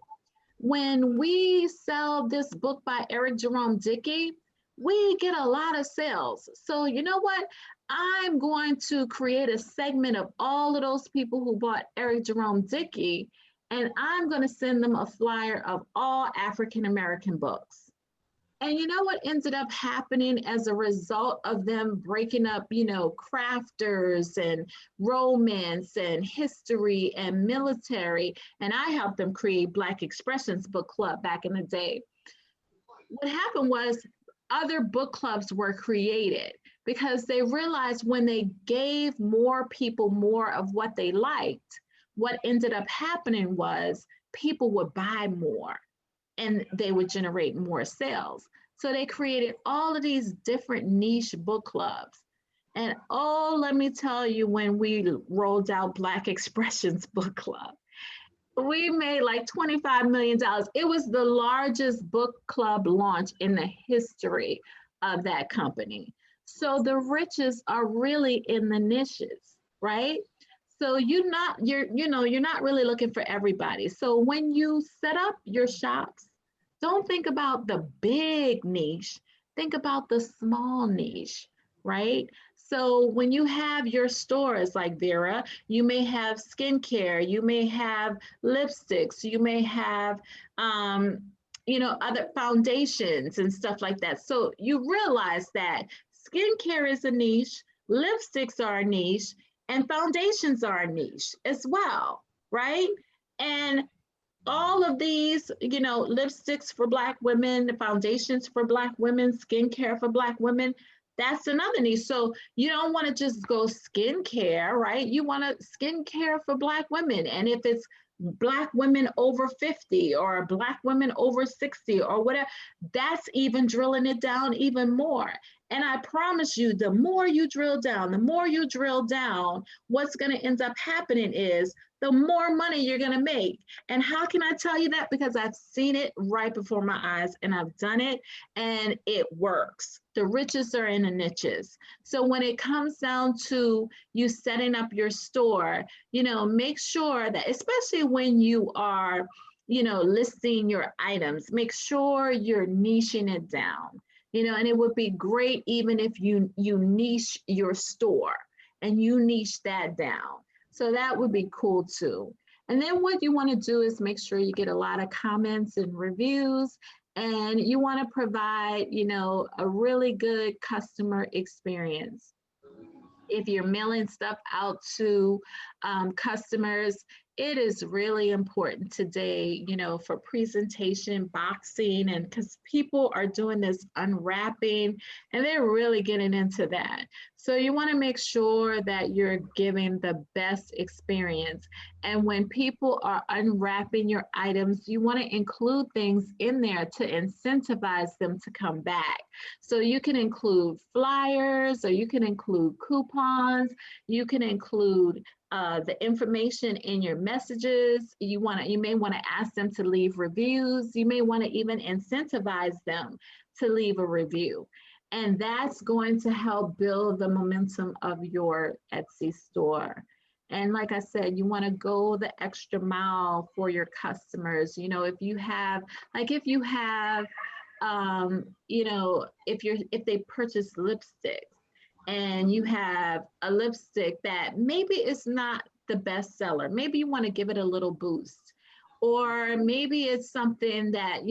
When we sell this book by Eric Jerome Dickey, we get a lot of sales. So you know what? I'm going to create a segment of all of those people who bought Eric Jerome Dickey, and I'm going to send them a flyer of all African American books. And you know what ended up happening as a result of them breaking up, you know, crafters and romance and history and military. And I helped them create Black Expressions Book Club back in the day. What happened was other book clubs were created because they realized when they gave more people more of what they liked, what ended up happening was people would buy more and they would generate more sales. So they created all of these different niche book clubs. And oh, let me tell you, when we rolled out Black Expressions Book Club, we made like $25 million. It was the largest book club launch in the history of that company. So the riches are really in the niches, right? So you're not really looking for everybody. So when you set up your shops, don't think about the big niche, think about the small niche, right? So when you have your stores like Vera, you may have skincare, you may have lipsticks, you may have other foundations and stuff like that. So you realize that skincare is a niche, lipsticks are a niche, and foundations are a niche as well, right? And all of these, lipsticks for Black women, foundations for Black women, skincare for Black women, that's another niche. So you don't want to just go skincare, right? You want to skincare for Black women. And if it's Black women over 50 or Black women over 60 or whatever, that's even drilling it down even more. And I promise you, the more you drill down, what's going to end up happening is the more money you're going to make. And how can I tell you that? Because I've seen it right before my eyes and I've done it and it works. The riches are in the niches. So when it comes down to you setting up your store, make sure that, especially when you are, listing your items, make sure you're niching it down. And it would be great even if you niche your store and you niche that down. So that would be cool too. And then what you want to do is make sure you get a lot of comments and reviews, and you want to provide, a really good customer experience. If you're mailing stuff out to customers, it is really important today, for presentation, boxing, and because people are doing this unwrapping and they're really getting into that. So you want to make sure that you're giving the best experience. And when people are unwrapping your items, you want to include things in there to incentivize them to come back. So you can include flyers, or you can include coupons, you can include the information in your messages. You may want to ask them to leave reviews. You may want to even incentivize them to leave a review. And that's going to help build the momentum of your Etsy store. And like I said, you want to go the extra mile for your customers. If they purchase lipsticks, and you have a lipstick that maybe is not the best seller, maybe you want to give it a little boost. Or maybe it's something that,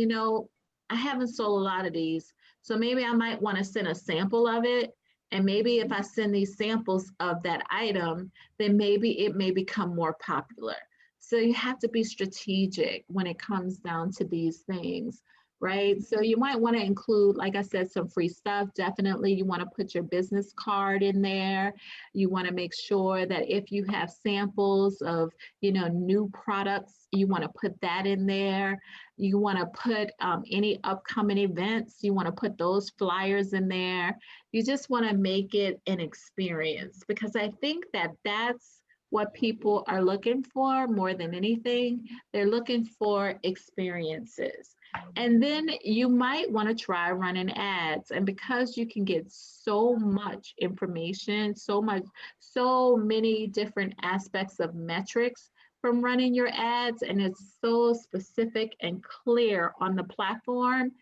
I haven't sold a lot of these, so maybe I might want to send a sample of it. And maybe if I send these samples of that item, then maybe it may become more popular. So you have to be strategic when it comes down to these things. Right? So you might want to include, like I said, some free stuff. Definitely you want to put your business card in there. You want to make sure that if you have samples of, new products, you want to put that in there. You want to put any upcoming events, you want to put those flyers in there. You just want to make it an experience, because I think that that's what people are looking for more than anything. They're looking for experiences. And then you might want to try running ads. And because you can get so much information, so many different aspects of metrics from running your ads, and it's so specific and clear on the platform,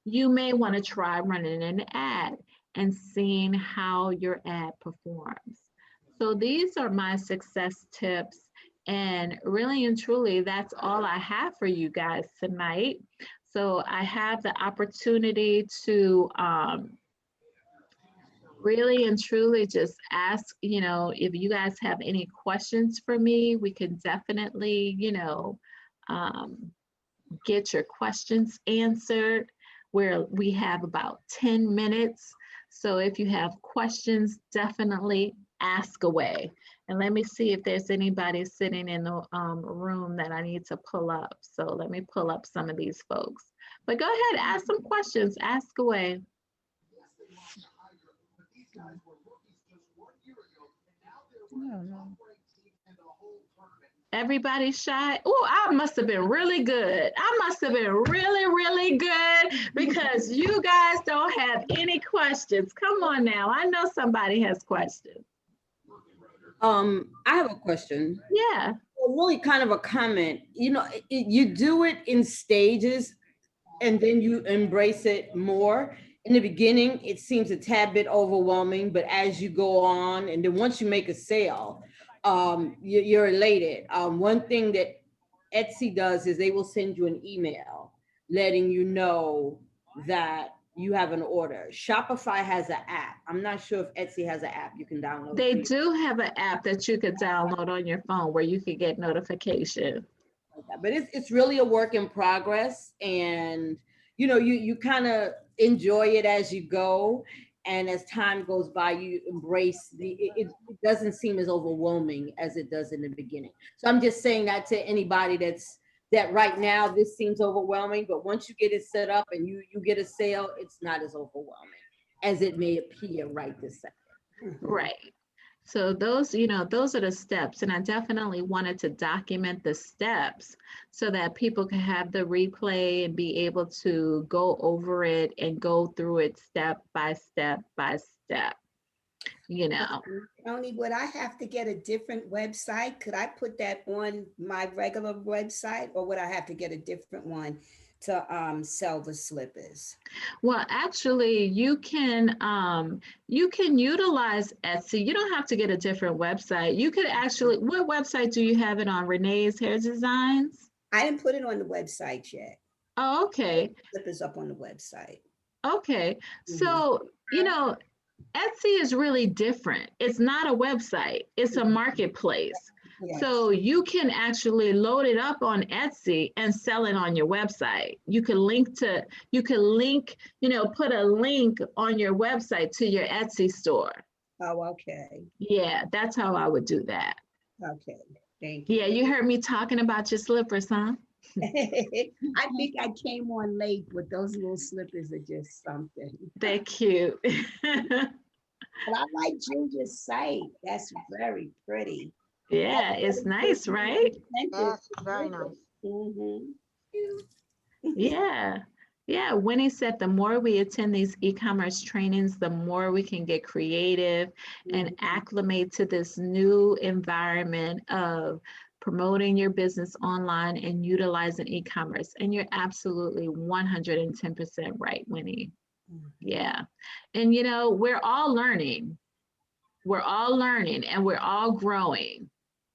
you may want to try running an ad and seeing how your ad performs. So these are my success tips. And really and truly, that's all I have for you guys tonight. So I have the opportunity to really and truly just ask, if you guys have any questions for me, we can definitely, get your questions answered, where we have about 10 minutes. So if you have questions, definitely ask away. And let me see if there's anybody sitting in the room that I need to pull up. So let me pull up some of these folks. But go ahead, ask some questions, ask away. Everybody's shy. Oh, I must have been really good. I must have been really, really good because you guys don't have any questions. Come on now. I know somebody has questions. I have a question. Yeah. Well, really kind of a comment. You do it in stages and then you embrace it more. In the beginning, it seems a tad bit overwhelming, but as you go on, and then once you make a sale, you're elated. One thing that Etsy does is they will send you an email letting you know that you have an order. Shopify has an app. I'm not sure if Etsy has an app you can download. They do have an app that you could download on your phone where you could get notification. But it's really a work in progress, and you kind of enjoy it as you go, and as time goes by you embrace it doesn't seem as overwhelming as it does in the beginning. So I'm just saying that to anybody that right now this seems overwhelming, but once you get it set up and you get a sale, it's not as overwhelming as it may appear right this second. Right. So those are the steps, and I definitely wanted to document the steps so that people can have the replay and be able to go over it and go through it step by step by step. Tony, would I have to get a different website? Could I put that on my regular website, or would I have to get a different one to sell the slippers? Well, actually, you can utilize Etsy. You don't have to get a different website. You could actually, what website do you have it on? Renee's Hair Designs? I didn't put it on the website yet. Oh, okay. Slippers up on the website. Okay. So, Etsy is really different. It's not a website. It's a marketplace. Yes. So you can actually load it up on Etsy and sell it on your website. You can put a link on your website to your Etsy store. Oh, okay. Yeah, that's how I would do that. Okay, thank you. Yeah, you heard me talking about your slippers, huh? I think I came on late, but those little slippers are just something. They're cute. But I like Julia's site. That's very pretty. Yeah, it's nice, right? Yes, very nice. Yeah. Yeah, Winnie said the more we attend these e-commerce trainings, the more we can get creative and acclimate to this new environment of promoting your business online and utilizing e-commerce. And you're absolutely 110% right, Winnie. Yeah. And we're all learning. We're all learning and we're all growing.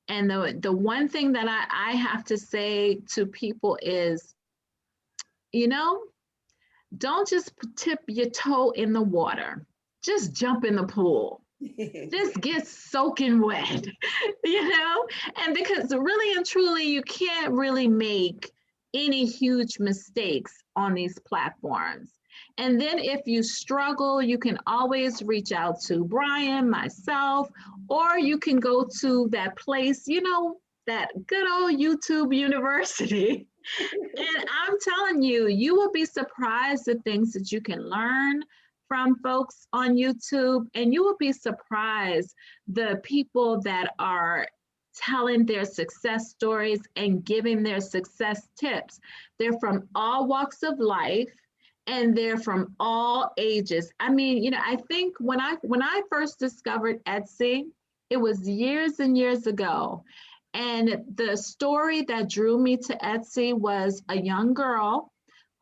And the one thing that I have to say to people is, don't just tip your toe in the water. Just jump in the pool. Just get soaking wet, and because really and truly, you can't really make any huge mistakes on these platforms. And then if you struggle, you can always reach out to Brian, myself, or you can go to that place, that good old YouTube University. And I'm telling you, you will be surprised the things that you can learn from folks on YouTube, and you will be surprised the people that are telling their success stories and giving their success tips. They're from all walks of life, and they're from all ages. I mean, I think when I first discovered Etsy, it was years and years ago. And the story that drew me to Etsy was a young girl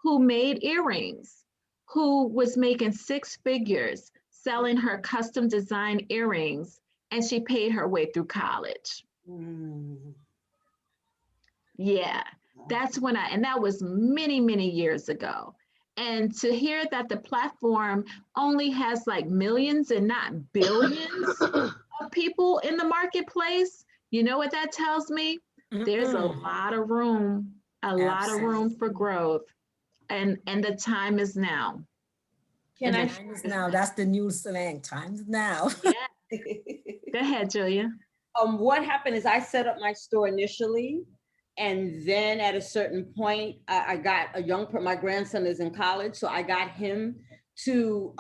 who made earrings, who was making 6 figures selling her custom design earrings, and she paid her way through college. Yeah. That's when and that was many, many years ago. And to hear that the platform only has like millions and not billions of people in the marketplace, you know what that tells me? There's a lot of room, a lot of room for growth. And the time is now. Can I? Time is now. That's the new slang. Time is now. Yeah. Go ahead, Julia. What happened is I set up my store initially, and then at a certain point, I got a my grandson is in college, so I got him to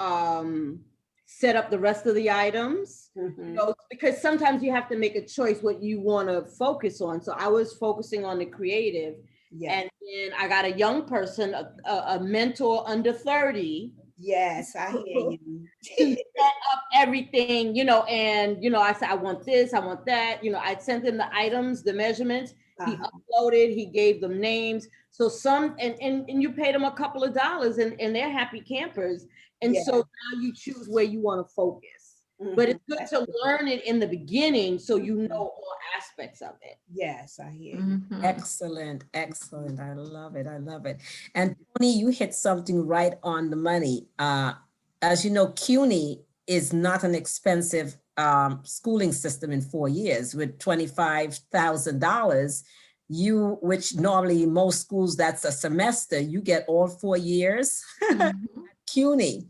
set up the rest of the items. You know, because sometimes you have to make a choice what you want to focus on. So I was focusing on the creative. Yeah. And then I got a young person, a mentor under 30. Yes, I hear you. To set up everything, you know, and, you know, I said, I want this, I want that, you know, I sent him the items, the measurements, he uploaded, he gave them names. So some, and you paid them a couple of dollars and they're happy campers. And so now you choose where you want to focus. But it's good to learn it in the beginning so you know all aspects of it. Yes, I hear you. Excellent, excellent. I love it. I love it. And Tony, you hit something right on the money. As you know, CUNY is not an expensive schooling system in 4 years. With $25,000, which normally most schools, that's a semester, you get all 4 years. CUNY.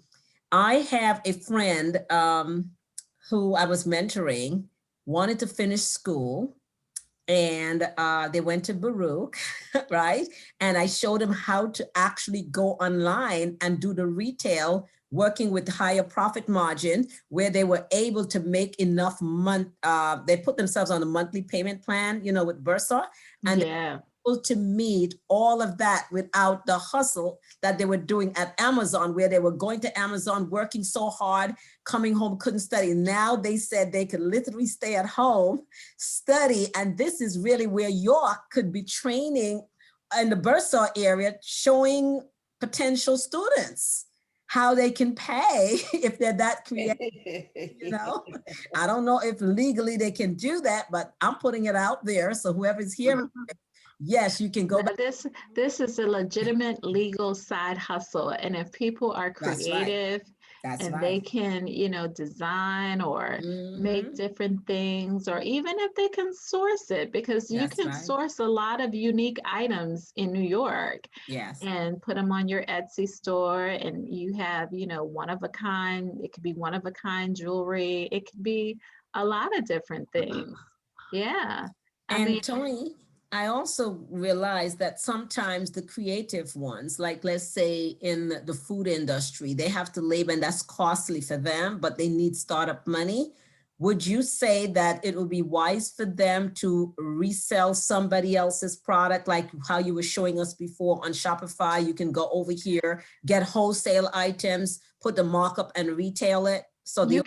I have a friend who I was mentoring, wanted to finish school, and they went to Baruch, right? And I showed them how to actually go online and do the retail, working with higher profit margin, where they were able to make enough month. They put themselves on a monthly payment plan, you know, with Bursa, and able to meet all of that without the hustle that they were doing at Amazon, where they were going to Amazon, working so hard, coming home, couldn't study. Now they said they could literally stay at home, study. And this is really where York could be training in the Bursaw area, showing potential students how they can pay if they're that creative, you know? I don't know if legally they can do that, but I'm putting it out there. So whoever's hearing it, yes, you can go back. This is a legitimate legal side hustle. And if people are creative and they can, you know, design or make different things, or even if they can source it, because you can source a lot of unique items in New York and put them on your Etsy store, and you have, you know, one of a kind, it could be one of a kind jewelry. It could be a lot of different things. Yeah. I mean, Tony, I also realized that sometimes the creative ones, like let's say in the food industry, they have to labor, and that's costly for them, but they need startup money. Would you say that it would be wise for them to resell somebody else's product, like how you were showing us before on Shopify? You can go over here, get wholesale items, put the markup and retail it. So you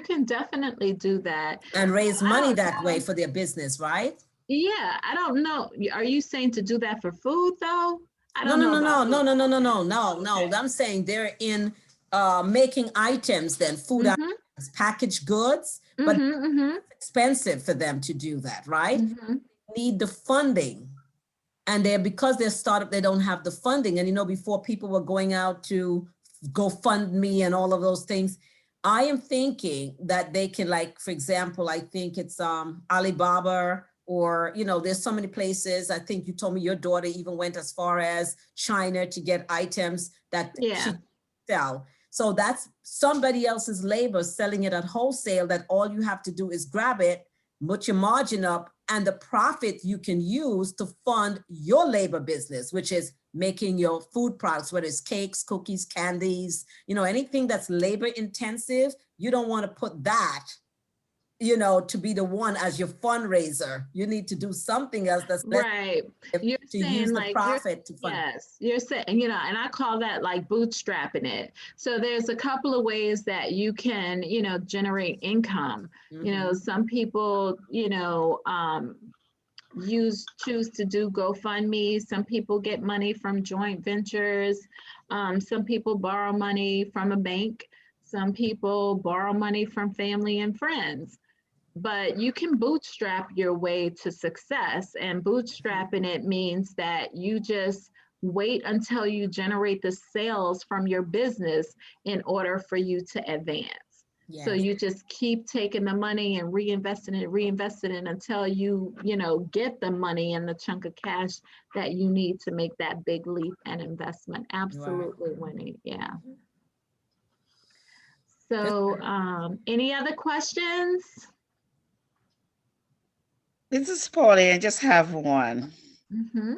can definitely do that. And raise money that way for their business, right? Yeah, I don't know. Are you saying to do that for food though? No. I'm saying they're in making items, then food items, packaged goods, but it's expensive for them to do that, right? They need the funding. And because they're startup, they don't have the funding. And you know, before people were going out to GoFundMe and all of those things, I am thinking that they can, like, for example, I think it's Alibaba, or, you know, there's so many places. I think you told me your daughter even went as far as China to get items that she sell. So that's somebody else's labor selling it at wholesale, that all you have to do is grab it, put your margin up, and the profit you can use to fund your labor business, which is making your food products, whether it's cakes, cookies, candies, you know, anything that's labor intensive. You don't want to put that, you know, to be the one as your fundraiser. You need to do something else that's right. You're to saying use the like profit to fund. Yes, you're saying, you know, and I call that like bootstrapping it. So there's a couple of ways that you can, you know, generate income. You know, some people, you know, choose to do GoFundMe. Some people get money from joint ventures. Some people borrow money from a bank. Some people borrow money from family and friends. but you can bootstrap your way to success. And bootstrapping it means that you just wait until you generate the sales from your business in order for you to advance. So Yes. you just keep taking the money and reinvesting it until you get the money and the chunk of cash that you need to make that big leap and investment. Absolutely, Winnie. Yeah. So, any other questions? This is Paulie. I just have one. Mhm.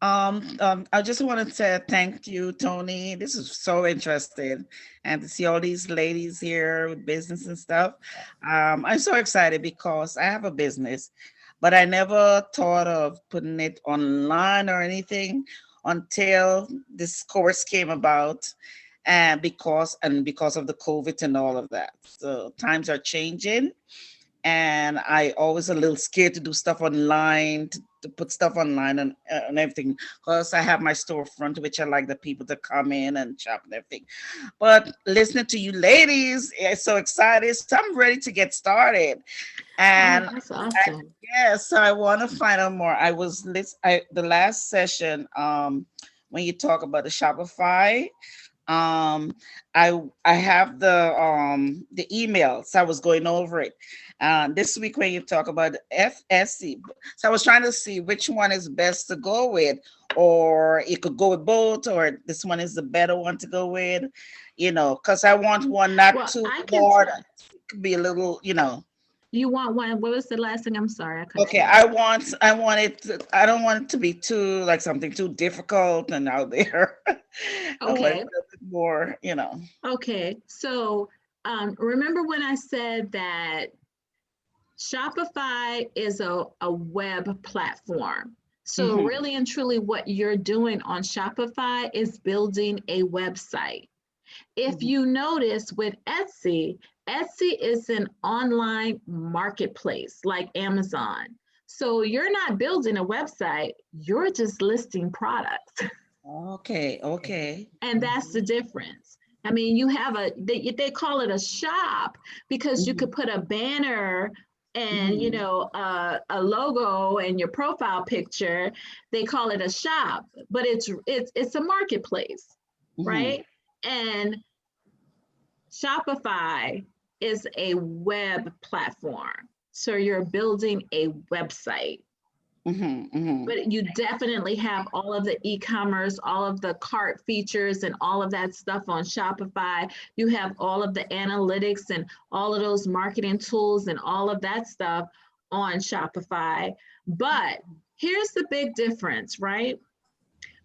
I just want to say thank you, Tony. This is so interesting, and to see all these ladies here with business and stuff. I'm so excited because I have a business, but I never thought of putting it online or anything until this course came about, and because of the COVID and all of that. So times are changing, and I always a little scared to do stuff online, to put stuff online and everything, because I have my storefront, which I like the people to come in and shop and everything. But listening to you ladies, it's so excited. So I'm ready to get started. And Oh, that's awesome. yes, so I want to find out more. The last session, when you talk about the Shopify, um I have the email, so I was going over it this week when you talk about FSC. So I was trying to see which one is best to go with, or it could go with both, or this one is the better one to go with, because I want one not Well, too I can hard. tell. It could be a little. You want one? What was the last thing? I'm sorry, I cut Okay, you off. I want it I don't want it to be too, like, something too difficult and out there. I want it Okay. a bit more, Okay. So, remember when I said that Shopify is a web platform. So Mhm, really and truly what you're doing on Shopify is building a website. If mhm, you notice with Etsy, Etsy is an online marketplace like Amazon. So you're not building a website, you're just listing products. okay. And that's the difference. I mean, you have they call it a shop because you Mhm, could put a banner and mhm, a logo and your profile picture. They call it a shop, but it's a marketplace, mhm, right? And Shopify is a web platform. So you're building a website, mhm, mhm, but you definitely have all of the e-commerce, all of the cart features and all of that stuff on Shopify. You have all of the analytics and all of those marketing tools and all of that stuff on Shopify. But here's the big difference, right?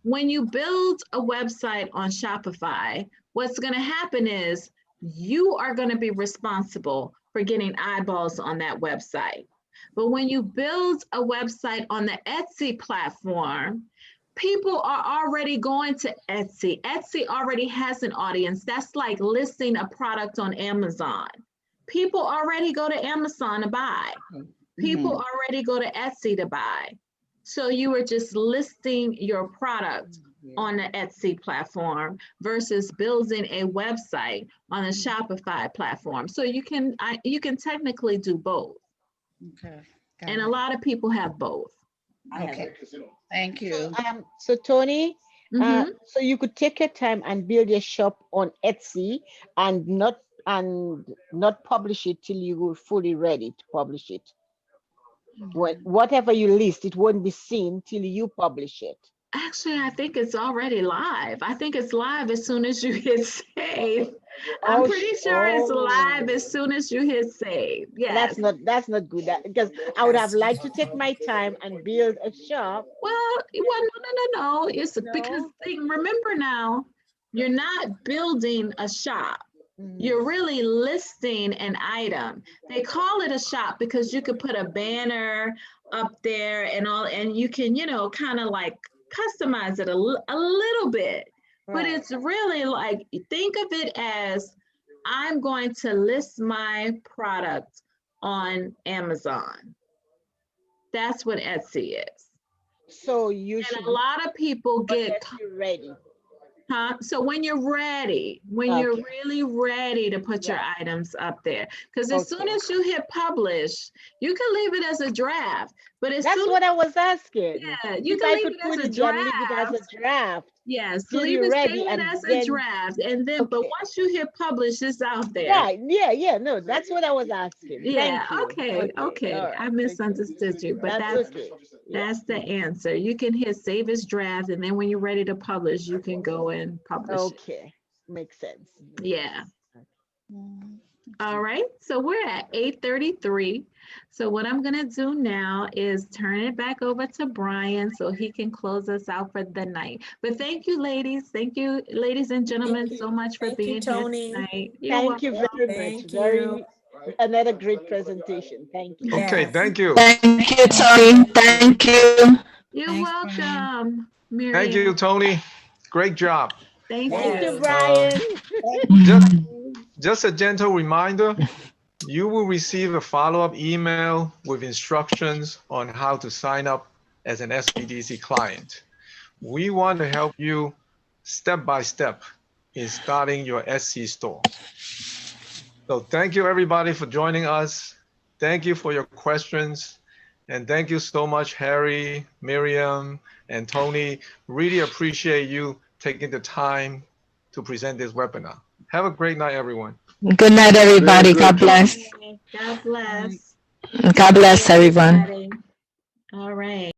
When you build a website on Shopify, what's going to happen is you are going to be responsible for getting eyeballs on that website. But when you build a website on the Etsy platform, people are already going to Etsy. Etsy already has an audience. That's like listing a product on Amazon. People already go to Amazon to buy. People mhm. already go to Etsy to buy. So you are just listing your product Yeah. on the Etsy platform versus building a website on a Shopify platform. So you can technically do both. Okay, And got a it. lot of people have both. I have Okay, it. thank So, you. Tony, Mhm. so you could take your time and build your shop on Etsy and not publish it till you were fully ready to publish it. Whatever you list, it won't be seen till you publish it. Actually, I think it's already live. I think it's live as soon as you hit save. I'm Oh, pretty sure it's live as oh, soon as you hit save. Yes. that's not good. Because I would have liked to take my time and build a shop. No. It's because No. remember now, you're not building a shop. You're Mhm. really listing an item. They call it a shop because you could put a banner up there and all, and you can, kind of like customize it a little bit. But Right. it's really like, think of it as I'm going to list my product on Amazon. That's what Etsy is. So you And should a not lot of people unless get you're ready. So when you're ready, when you're Okay. really ready to put your Yeah. items up there, because as soon Okay. as you hit publish, you can leave it as a draft. But as That's soon what I was asking. yeah, you If can I leave could it as put a it there and leave it as a draft. draft Yes, till leave you're it, ready, save it and as a then draft, and then but okay. once you hit publish, it's out there. Right. Yeah. No, that's what I was asking. Yeah, Thank you. okay, okay. All I right. Okay. misunderstood you, but That's okay. Yeah. that's the answer. You can hit save as draft, and then when you're ready to publish, you can go and publish it. Okay. Makes sense. Yeah. All right, so we're at 8:33. So what I'm gonna do now is turn it back over to Brian so he can close us out for the night. But thank you, ladies. Thank you, ladies and gentlemen, so much for Thank you, being here Tony. tonight. You're Thank you welcome. very much. Thank you. Very another great presentation. Thank you. Okay, Yes. thank you. Thank you, Tony. Thank you. You're Thanks, Brian. welcome, Thank you, Miriam. Thank Great job. Thank Thank you. you, Brian. Just a gentle reminder, you will receive a follow-up email with instructions on how to sign up as an SBDC client. We want to help you step by step in starting your SC store. So thank you everybody for joining us. Thank you for your questions. And thank you so much, Harry, Miriam, and Tony. Really appreciate you taking the time to present this webinar. Have a great night, everyone. Good night, everybody. good God job. bless. God bless. God bless everyone. All right.